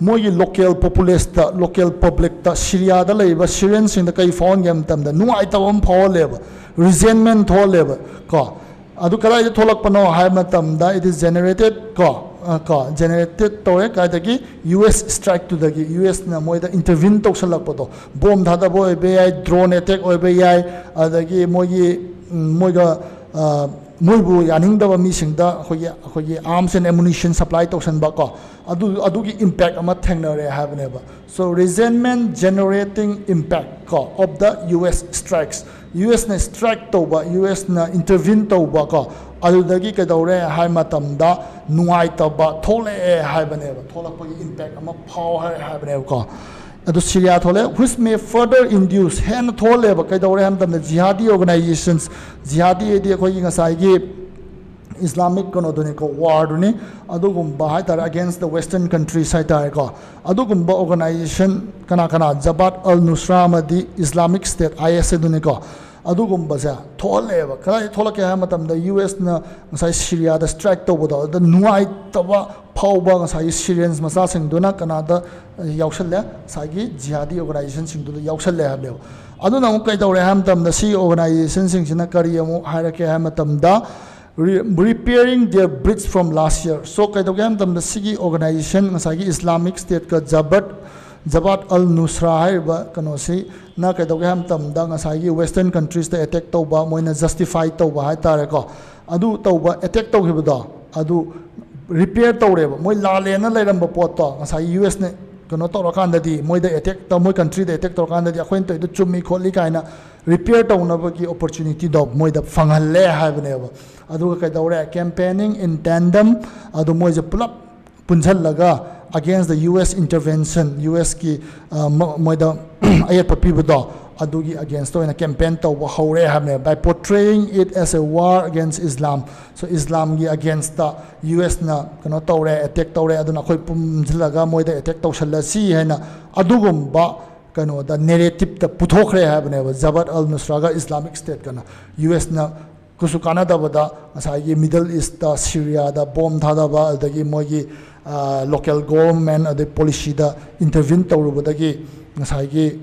moyi local populace ta local public ta Syria da leiba Syrians in the kai phone game tam da nuai tawam phol leba resentment thol leba ko adu kala je tholak pano hai matam da it is generated ko generated tore kaidagi US strike to the US na moida intervene tawsalakpado bomb thada boy be drone attack oy be yai adagi moiga moibu yaningdaba mi singda khoye arms and ammunition supply tawsan ba ko adugi impact ama thengnare habaneba. So resentment generating impact of the US strikes, US na strike tawba, US na intervene tawba ko adudagi kadawre hai matamda nuaitaba thole habaneba tholakpagi impact ama phaw habaneba ko adu Syria thole which may further induce hen thole ba kadawre ham tamna jihadi organizations jihadi edi khoi ngasai gi Islamic war against the Western countries organization Jabat al-Nusra madi Islamic State IS the US na Syria the strike the nuai Syrians masasing duna Canada yaushale sagi jihadi organization sing yaushale hablew aduna kai dawre ham tam the sea organization sing sina kariyamu hairake ham tam da repairing their bridge from last year. So kaidogam tam the sigi organization ngasagi Islamic State ka Jabat al-Nusra haiba kanosi na kaidogam tam da ngasagi Western countries the attack tawba moina justify tawba hai tare ko adu tawba attack tawhibada adu repair tawreba moi lalena leiramba potto ngasagi US ne kano tawrakandadi moi the attack ta moi country the attack tawrakandadi akhoin to chummi kholi kaina repair tawnabagi opportunity do moi da fangalle haibneba aduga kaidawre campaigning in tandem adu moise pulap punjhallaga against the US intervention US ki moida ayat papibudo adugi against in a campaign to hore hamne by portraying it as a war against Islam. So Islam gi against the US na kano tawre attack tawre aduna khoi punjhallaga moida attack tawsalla si hena adugumba kano the narrative the puthokre habne Jabat al-Nusra ga Islamic State kana US na kusukana dabada asagi Middle East da Syria da bomb thadaba adagi mogi local government the policy da intervene tawrubadagi asagi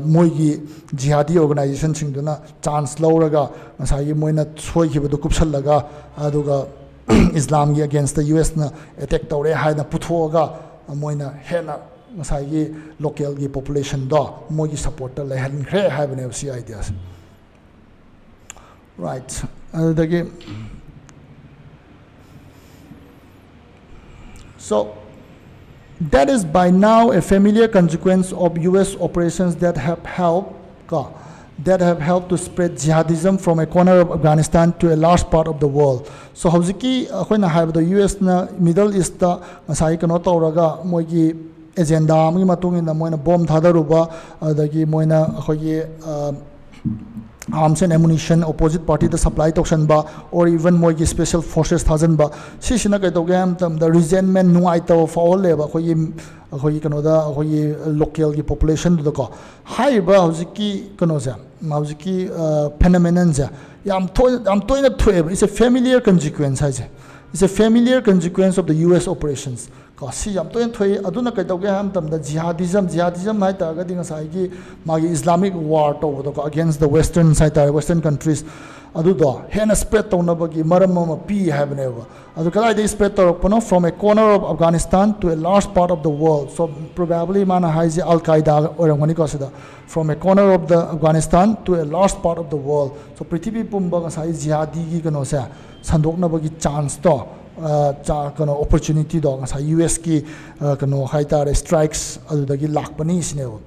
mogi jihadi organization singduna chance lawraga asagi moina soikhibadu kupsallaga aduga Islam gi against the US na attack tawre haina puthoga moina hena asagi local gi population da mogi supporter la han khre habane si ideas. Right. So that is by now a familiar consequence of US operations that have helped to spread jihadism from a corner of Afghanistan to a large part of the world. So howziki akhona have the US na Middle East ta ngasai kano tawraga moigi agenda amgi matung in moina bomb thadaruba adagi moina akhoye arms and ammunition opposite party the supply tokshan ba or even more special forces thousand ba si sina kai to gam tam the resentment nuai to for le ba khoi kano da khoi local gi population do ko hai ba hojiki kano ja hojiki phenomenon ja yam toina thwe it's a familiar consequence ha je it's a familiar consequence of the US operations si yam toin thoi aduna kai to gam tam the jihadism hai ta ga dinga sai gi magi Islamic war to against the western side western countries adu do hena spread to na bagi maram ma pi have never adu kala they spread to from a corner of Afghanistan to a large part of the world. So probably mana haiji al qaeda or ngani ko sada from a corner of the Afghanistan to a large part of the world. So prithvi pumba ga sai jihadi gi kano sa sandok na bagi chance to opportunity do US ki strikes adudagi lakpani isnew.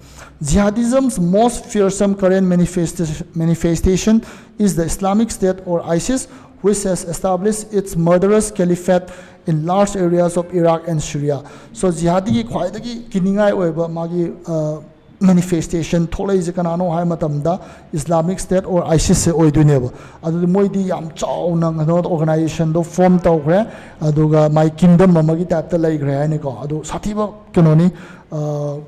Jihadism's most fearsome current manifestation is the Islamic State or ISIS, which has established its murderous caliphate in large areas of Iraq and Syria. So jihadi ki khwaidagi kiningai oiba magi manifestation tholai je kanano hai matamda Islamic State or ISIS se oiduneba adu moidi yam chauna ngano organization do form tawgre aduga my kingdom mamagi type ta lai gre ani ko adu sathiba kanoni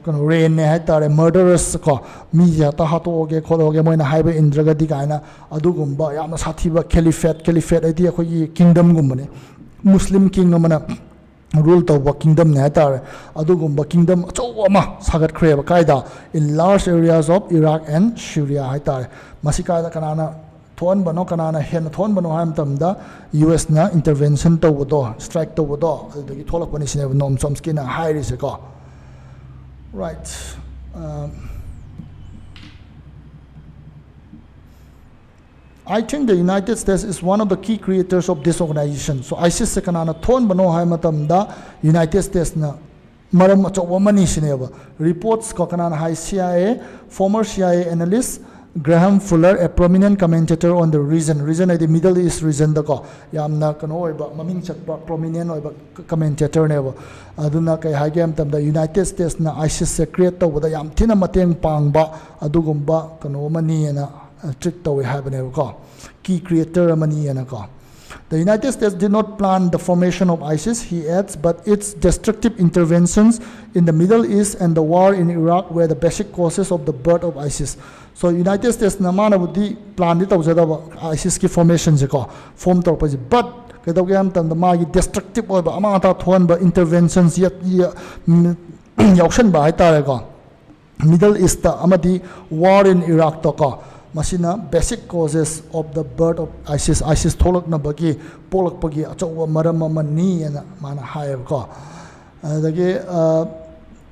kano rain ne hai tare murderers ko mi ya ta hato ge khologe moina haiba indraga di kaina adugumba yam sathiba caliphate adi khoi kingdom gumbane Muslim kingdom na rule to kingdom ne tar adugumba kingdom chawama sagat kreba kaida in large areas of Iraq and Syria hai tar masika da kanana thon bano kanana hen thon bano ham tamda US na intervention to bodo strike to bodo the tholak pani sine Noam Chomsky na high risk ko right I think the United States is one of the key creators of this organization. So ISIS se kanana thon bano hai matamda United States na maram achawa mani sineba reports ko kanana hai CIA former CIA analyst Graham Fuller, a prominent commentator on the region is the Middle East region da ko yamna kano oiba maming chatba prominent oiba commentator neba aduna kai hagam tam the United States na ISIS se create to da yam thina mateng pangba adugumba kano mani na trick to we have neba ko key creator mani na ko. The United States did not plan the formation of ISIS, he adds, but its destructive interventions in the Middle East and the war in Iraq were the basic causes of the birth of ISIS. So United States namana budi plan it awjada ISIS ki formation je ko form to paji but kedogam tam the magi destructive or amata thon ba interventions yet yaushan ba haitare ko Middle East ta amadi war in Iraq to ko masina basic causes of the birth of ISIS tholak na bagi polak pagi achawa maram mani na mana haib ko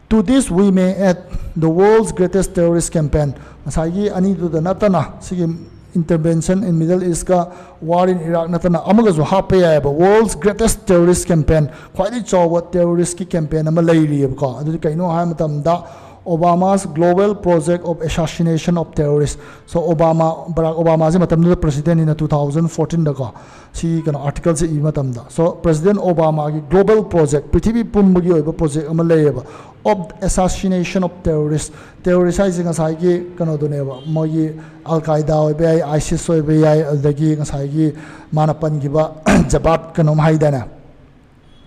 to this we may add the world's greatest terrorist campaign masagi ani du da natana sigi intervention in Middle East ka war in Iraq natana amaga zo hape ya ba world's greatest terrorist campaign khwai chawa terrorist ki campaign ama lairi ko adu kaino ha matam da Obama's global project of assassination of terrorists. So Barack Obama is the president in 2014 daga. See kind articles in matamda. So President Obama global project, Prithvi Pumbagi project amalayaba of assassination of terrorists. Terrorizing as I get kanoduneva, Mogi Al Qaeda, ISIS, Dagi, Asagi, Manapan Giba, Jabat Kanom Haidana.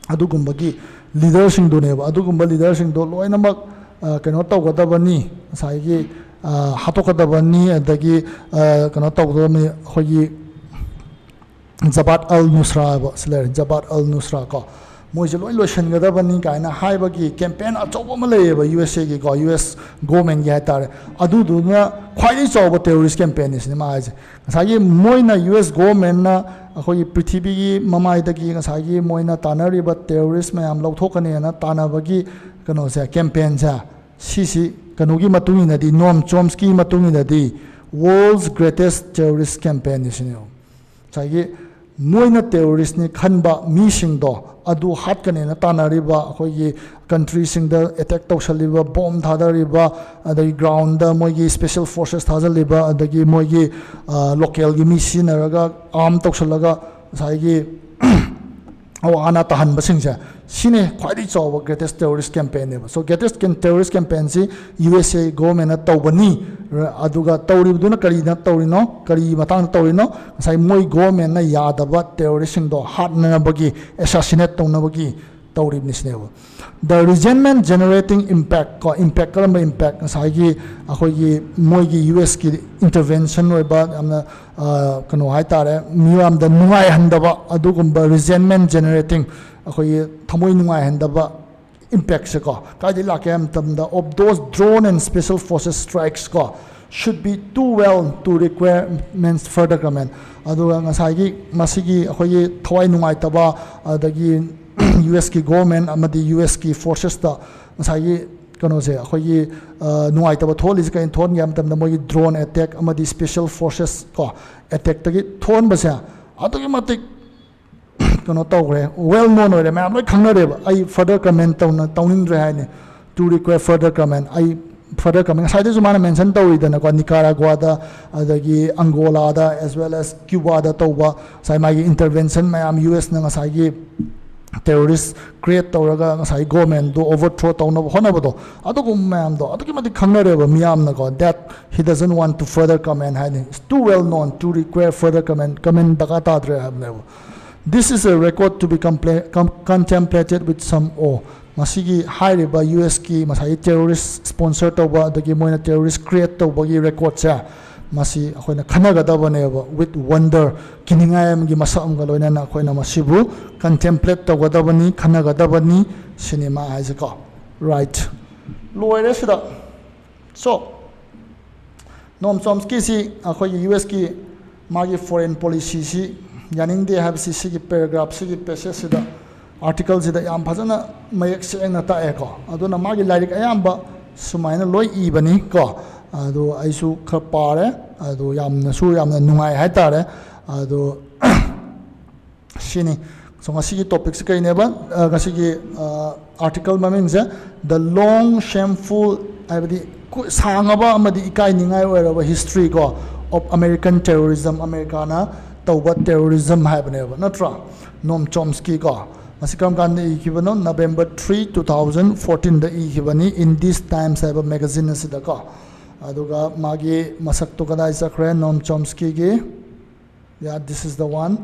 Adugumbagi leaders in Duneva, Adugumba leaders in Dolo. Kano tawgadabani saigi hatokadabani adagi kano tawgadabani hoyi Jabhat al-Nusra ba sler Jabhat al-Nusra ko moise loi lotion gadabani kaina haibagi campaign achoba malay ba USA gi ko US government gi hatar adu duna khwai choba terrorist campaign is ni ma aje saigi moina US government na akhoi prithvi gi mamai dagi saigi moina tanari ba terrorist mayam lauthokani na tanabagi kano se campaign sa sisi kanogi matungi na di Noam Chomsky matungi na di world's greatest terrorist campaign is ni chagi moina terrorist ni khanba mi sing do adu hat kane na tanari ba khoi country sing da attack tawsaliba bomb thadariba adagi ground da moigi special forces thajaliba adagi moigi local gi mi sinaraga arm tawsalaga saigi awana tahan basingja sine khwadi chawa greatest terrorist campaign so greatest terrorist campaign si USA government na tawbani aduga tawribduna kari na tawrino kari matang tawrino sai moi government na yadaba terrorist sing do hat na bagi assassinate tawna bagi tawrib nisnewa the resentment generating impact ko impact kalam impact sai gi akhoi gi moi gi US ki intervention oi ba amna kano hai tare miam da nungai handaba adugumba resentment generating akhoi thamoi nungai handaba impact se ko kaji la kem tamda of those drone and special forces strikes ko should be too well to requirements further comment aduga ngasai gi masigi akhoi thawai nungai taba adagi US ki government amadi US ki forces ta ngasai kano se akhoi nungai taba thol is kain thon yam tamda moi drone attack amadi special forces ko attack tagi thon basa atogi matik kano tawre well known ore ma amloi khangnare ba ai further comment tawning re haine to require further comment ai further comment sai de mana mention tawidana ko Nicaragua da adagi Angola da as well as Cuba da tawba sai magi intervention mayam US na ngasai gi terrorists create tawraga ngasai government do overthrow tawna honabado adugum mayam do adugi mati khangnare ba miyam na ko that he doesn't want to further comment haine it's too well known to require further comment daga ta dre have this is a record to be contemplated with some awe. Masigi high ba US ki masai terrorist sponsor to ba dagi moina terrorist create to bagi record sa masi akoina khanaga da bane ba with wonder kiningayam gi masam galoina na akoina masibu contemplate to gada bani khanaga da bani cinema as ko right loire sida so Noam Chomsky si akoi US ki magi foreign policy si yaningde habsi sigi paragraph sigi passage sida article sida yam phajana mayek sengna ta e ko aduna magi lairik ayamba sumaina loi ibani ko ado aisu khar pare ado yamna nungai hai tare ado shini so ngasi topic se kai neba ngasi article maming se the long shameful abadi sangaba amadi ikai ningai oiraba history ko of American terrorism Americana tawba terrorism haibneba natra Noam Chomsky ko masikam kan ikibano November 3 2014 da ikibani in this times haiba magazine sida ko aduga magi masak to kadai sakre Noam Chomsky gi yeah this is the one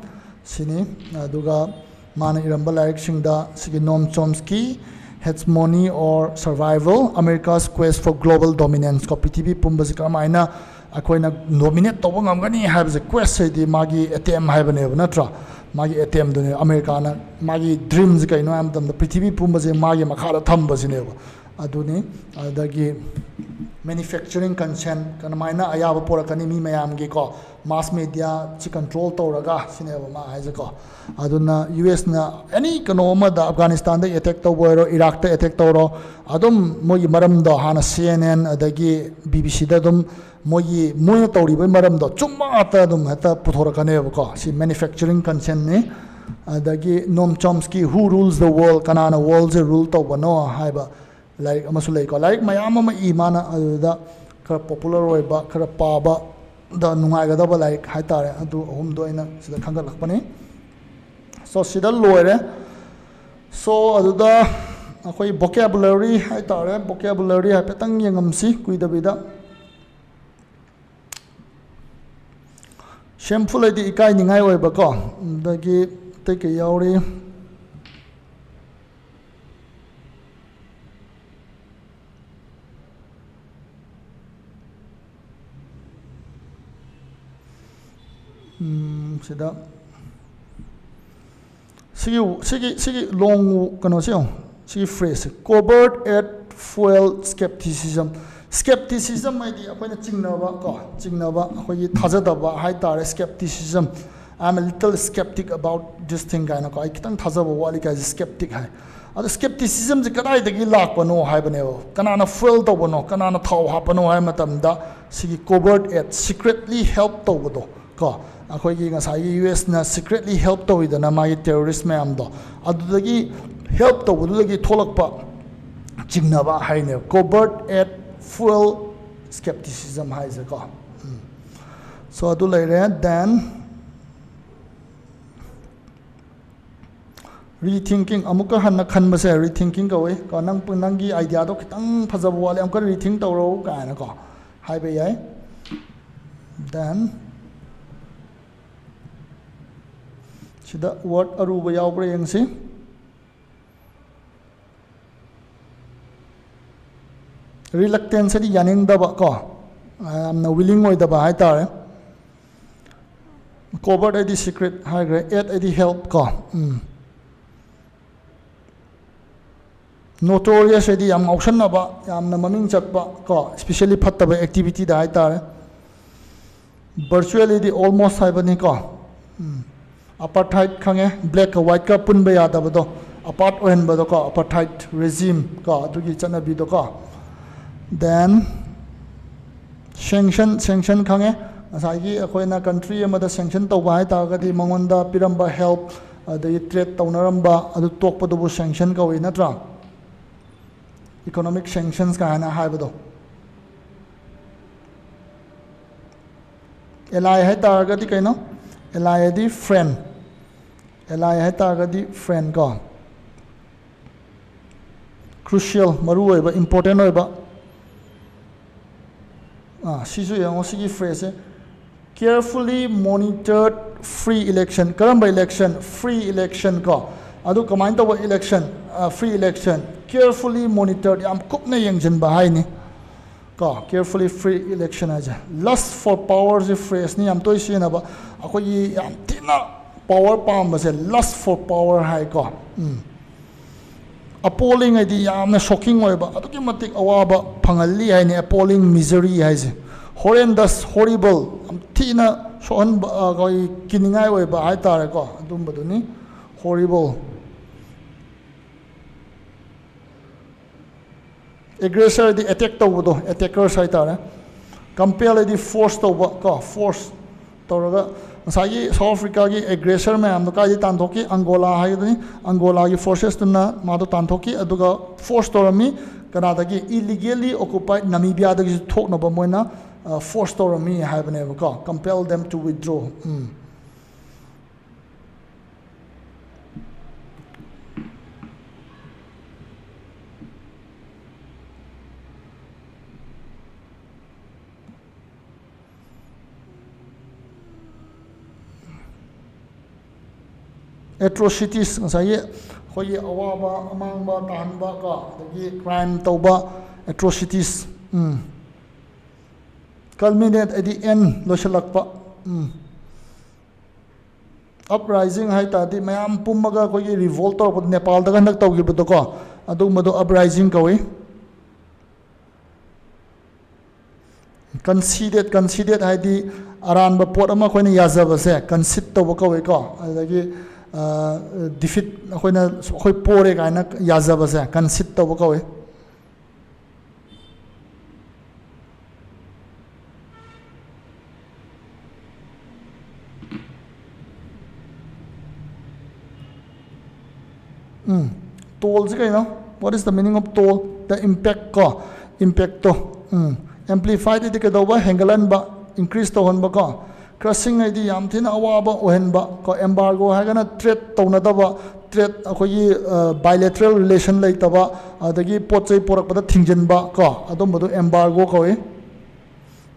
sini aduga mana iramba laik singda sigi Noam Chomsky hegemony or survival America's quest for global dominance ko PTV pumba sikamaina akoina dominate to ngamgani have the quest di magi attempt haibane natra magi attempt dune America na magi dreams kaino am dam PTV pumba je magi makhara thamba sineba aduni adagi manufacturing consent kana maina ayaba porakani mi mayam gi ko mass media chi control tawraga sineba ma haije ko aduna US na any kanoma da Afghanistan da attack tawro Iraq da attack tawro adum mogi maram do hana CNN adagi BBC da dum mogi moina tawri bai maram do chumma ata dum hata puthorakane ko si manufacturing consent ne adagi Noam Chomsky who rules the world kanana world je rule tawbano haiba like amasulai ko like mayam ma imana aduda kara popular oiba kara paba da nungai ga da ba like haitare adu hum do ina sida khanga lakpani so sida loire so aduda akoi vocabulary haitare vocabulary ha petang yengamsi kuidabida shameful di ikai ningai oiba ko dagi take yauri sida sigi long kano siyo sigi phrase covert at fuel skepticism ai di akoina chingnaba akoi thajadaba hai tare skepticism I'm a little skeptic about this thing kaina ko ai kitang thajaba wali ka skeptic hai ado skepticism je kadai dagi lakpano hai baneo kanana fuel tawbano kanana thau hapano hai matamda sigi covert at secretly help tawdo ko akoigi ngasai US na secretly help tawidana magi terrorist mayam do adudagi help tawudagi tholakpa chingnaba haine covert at fuel skepticism haise ko so adu laire then rethinking amuka hanna khanbase rethinking ko we ko nangi idea do kitang phajab wale amka rethink tawro kaina ko haibe yai then sida word aruba yaubra yangsi reluctance di yaning daba ko am na willing oi daba hai tare covert id secret high grade id help ko notorious id am option na ba am na maming chat ba ko especially phattaba activity da hai tare virtually di almost haibani ko apartheid khange black ka white ka punba yada bado apart ohen bado ko apartheid regime ka adugi chana bi do ko then sanction khange asai gi akoina country amada sanction to bai ta ga di mangonda piramba help the trade taunaramba adu tokpa do sanction ka wi natra economic sanctions ka hana hai bado ally hai ta ga di kaino ally di friend ally hai ta ga di friend ko crucial maru oiba important oiba sisu yang osigi phrase carefully monitored free election karamba election free election ko adu kamain to election free election carefully monitored yam kupna yengjen ba hai ni ko carefully free election aja lust for power is phrase ni am toy sina ba akoi yam tina power pam ba se lust for power hai ko appalling id yamna shocking oi ba aduki matik awaba phangalli hai ni appalling misery hai je horrendous horrible thina sohan koi kiningai oi ba hai tare ko adum baduni horrible aggressor di attack tawdo attacker sai tare compel di force tawba ko force tawraga masagi South Africa gi aggressor me am ka ji tanthoki Angola hai ni Angola gi forces tuna ma do tanthoki aduga force tawrami Canada gi illegally occupied Namibia da gi thokna ba moina force tawrami hai bane ko compel them to withdraw atrocities ngasai khoi awaba amangba tahanba ka dagi crime tauba atrocities culminate at the end losalakpa uprising hai ta di mayam pumaga khoi revolt tor Nepal da nak tawgi budo ko adu madu uprising kawi conceded hai di aran ba pot ama khoina yazaba se concede tawba kawi ko adagi defeat akhoi pore kaina yazaba se concede tawba kawi toll is what is the meaning of toll the impact to amplified it kedoba hengalan ba increase to hon ba ko crushing id yam thina awaba ohen ba ko embargo hagana trade tonadaba trade akhoi bilateral relation laitaba adagi pochai porak pada thingjen ba ko adom bodu embargo ko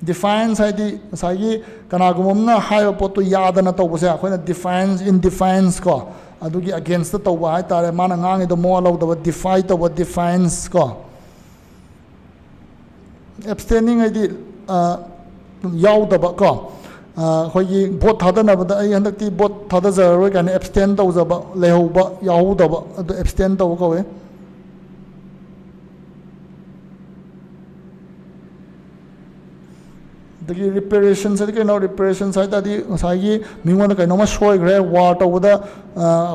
defiance id sagi kanagumna hayo potu yadana tawbase akhoi defiance in defiance ko adugi against the tawba hai tare mana ngang ido mo law the defy to what defiance ko abstaining id yaw da ba ko khoi vote thadana ba ai handakti vote thada zaroi kan abstain to za ba leho ba yaw da ba adu abstain to ko we the reparations are no reparations I di sagi mingwan kai no ma shoi gre war to da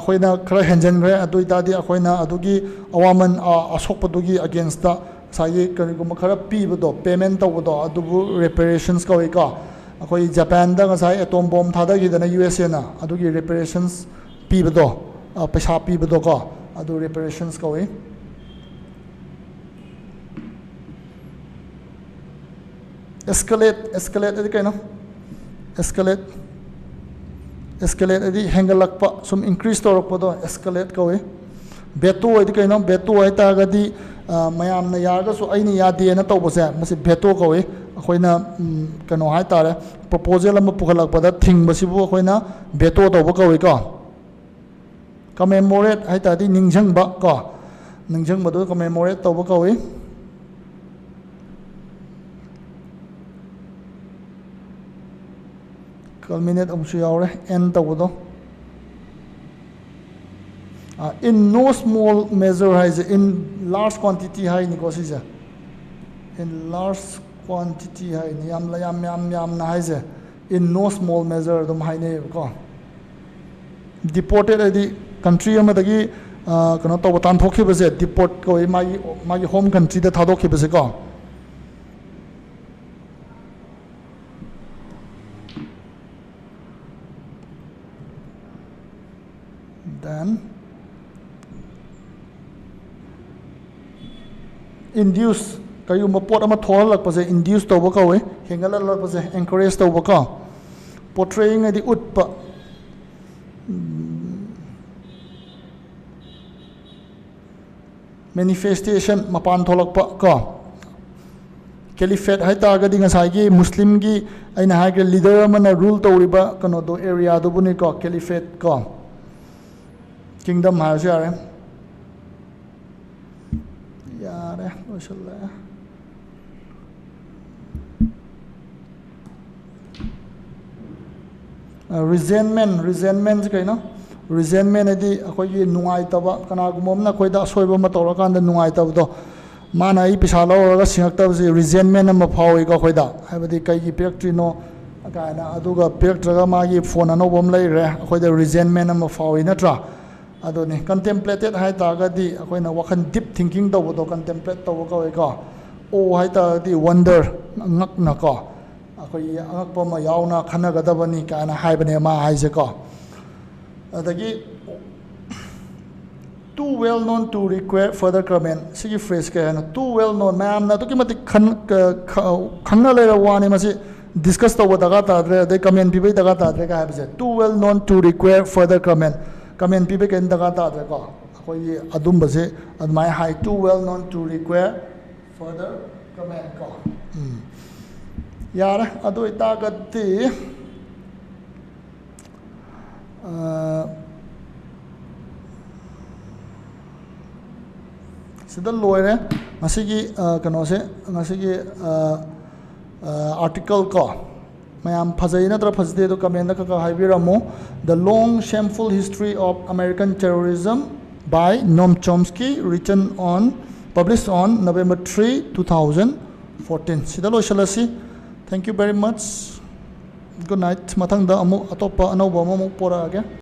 khoina khara henjen gre adu ta di khoina adugi awaman asok padugi against the sagi kari gum khara pi bodo payment to bodo adu reparations ka ka khoi Japan da sai atom bomb thada gi da USA na adugi reparations pi bodo paisa pi bodo ka adu reparations ka we escalate adi kaino escalate adi hengalakpa sum increase torokpa do escalate kawe veto adi kaino veto ai ta gadi mayam na yaga so aini yade na tawbase masi veto kawe akoina kano hai tare proposal am pukhalakpa da thing basibu akoina veto tawba kawe ka commemorate hai ta di ningjang ba ka ningjang ba do commemorate tawba kawe culminate amsu yaure end tawdo in no small measure has in large quantity high negotiation in large quantity high yam na has in no small measure dum high ne ko deported the country amadagi kano to tan thokhi base deport ko magi home country da thadokhi base ko then induce kayu mapot ama thol lak pase induce to ba we hengala lak pase encourage to ba portraying the utpa manifestation mapan tholak pa ka caliphate hai ta ga dinga sai gi muslim gi aina ha ga leader amana rule to riba kano do area do buni ko caliphate ko kingdom has yare mashallah resentment kai no resentment adi akoi nungai taba kana gumom na koi da soiba ma tora kan da nungai taba do ꯃꯥꯅ ꯑꯩ ꯄꯩꯁꯥ ꯂꯧꯔꯒ ꯁꯤꯡꯉꯛꯇꯕꯁꯤ ꯔꯤꯖꯦꯟꯃꯦꯟ ꯑꯃ ꯐꯥꯎꯏꯀꯣ ꯑꯩꯈꯣꯏꯗ ꯍꯥꯏꯕꯗꯤ ꯀꯩꯒꯤ ꯄꯤꯔꯛꯇ꯭ꯔꯤꯅꯣ ꯀꯥꯏꯅ ꯑꯗꯨꯒ ꯄꯤꯔꯛꯇ꯭ꯔꯒ ꯃꯥꯒꯤ ꯐꯣꯟ ꯑꯅꯧꯕ ꯑꯃ ꯂꯩꯔꯦ ꯑꯩꯈꯣꯏꯗ ꯔꯤꯖꯦꯟꯃꯦꯟ ꯑꯃ ꯐꯥꯎꯏ ꯅꯠꯇ꯭ꯔꯥ ꯑꯗꯨꯅꯤ ꯀꯟꯇꯦꯝꯄ꯭ꯂꯦꯇꯦꯠ ꯍꯥꯏꯇꯥꯔꯒꯗꯤ ꯑꯩꯈꯣꯏꯅ ꯋꯥꯈꯜ ꯗꯤꯞ ꯊꯤꯡꯀꯤꯡ ꯇꯧꯕꯗꯣ ꯀꯟꯇꯦꯝꯄ꯭ꯂꯦꯠ ꯇꯧꯕ ꯀꯧꯏꯀꯣ ꯑꯣ ꯍꯥꯏꯇꯥꯔꯒꯗꯤ ꯋꯟꯗꯔ ꯉꯛꯅꯀꯣ ꯑꯩꯈꯣꯏꯒꯤ ꯑꯉꯛꯄ ꯑꯃ ꯌꯥꯎꯅ ꯈꯟꯅꯒꯗꯕꯅꯤ ꯀꯥꯏꯅ ꯍꯥꯏꯕꯅꯦ ꯃꯥ ꯍꯥꯏꯁꯦꯀꯣ ꯑꯗꯒꯤ too well known to require further comment ꯁꯤꯒꯤ ꯐ꯭ꯔꯦꯁ ꯀꯩ ꯍꯥꯏꯅꯣ too well known ꯃꯌꯥꯝꯅ ꯑꯗꯨꯛꯀꯤ ꯃꯇꯤꯛ ꯈꯪꯅ ꯂꯩꯔ ꯋꯥꯅꯤ ꯃꯁꯤ ꯗꯤꯁꯀꯁ ꯇꯧꯕ ꯗꯔꯀꯥꯔ ꯇꯥꯗ꯭ꯔꯦ ꯑꯗꯩ ꯀꯃꯦꯟ ꯄꯤꯕꯩ ꯗꯔꯀꯥꯔ ꯇꯥꯗ꯭ꯔꯦ ꯀ ꯍꯥꯏꯕꯁꯦ too well known to require further comment ꯄꯤꯕꯩ ꯀꯩꯝ ꯗꯔꯀꯥꯔ ꯇꯥꯗ꯭ꯔꯦꯀꯣ ꯑꯩꯈꯣꯏꯒꯤ ꯑꯗꯨꯝꯕꯁꯦ ꯑꯗꯨꯃꯥꯏꯅ ꯍꯥꯏ too well known to require further comment ꯀꯣ ꯌꯥꯔꯦ ꯑꯗꯨ ꯑꯣꯏꯇꯥꯔꯒꯗꯤ ꯁꯤꯗ ꯂꯣꯏꯔꯦ ꯉꯁꯤꯒꯤ ꯀꯩꯅꯣꯁꯦ ꯉꯁꯤꯒꯤ ꯑꯥꯔꯇꯤꯀꯜ ꯀꯣ ꯃꯌꯥꯝ ꯐꯖꯩ ꯅꯠꯇ꯭ꯔ ꯐꯖꯗꯦ ꯑꯗꯣ ꯀꯃꯦꯟꯗ ꯈꯔ ꯍꯥꯏꯕꯤꯔꯝꯃꯨ the long shameful history of American terrorism by Noam Chomsky, published on November 3, 2014. sida loisalasi. Thank you very much. Good night. Mathangda amuk atopa anauba amuk pora age.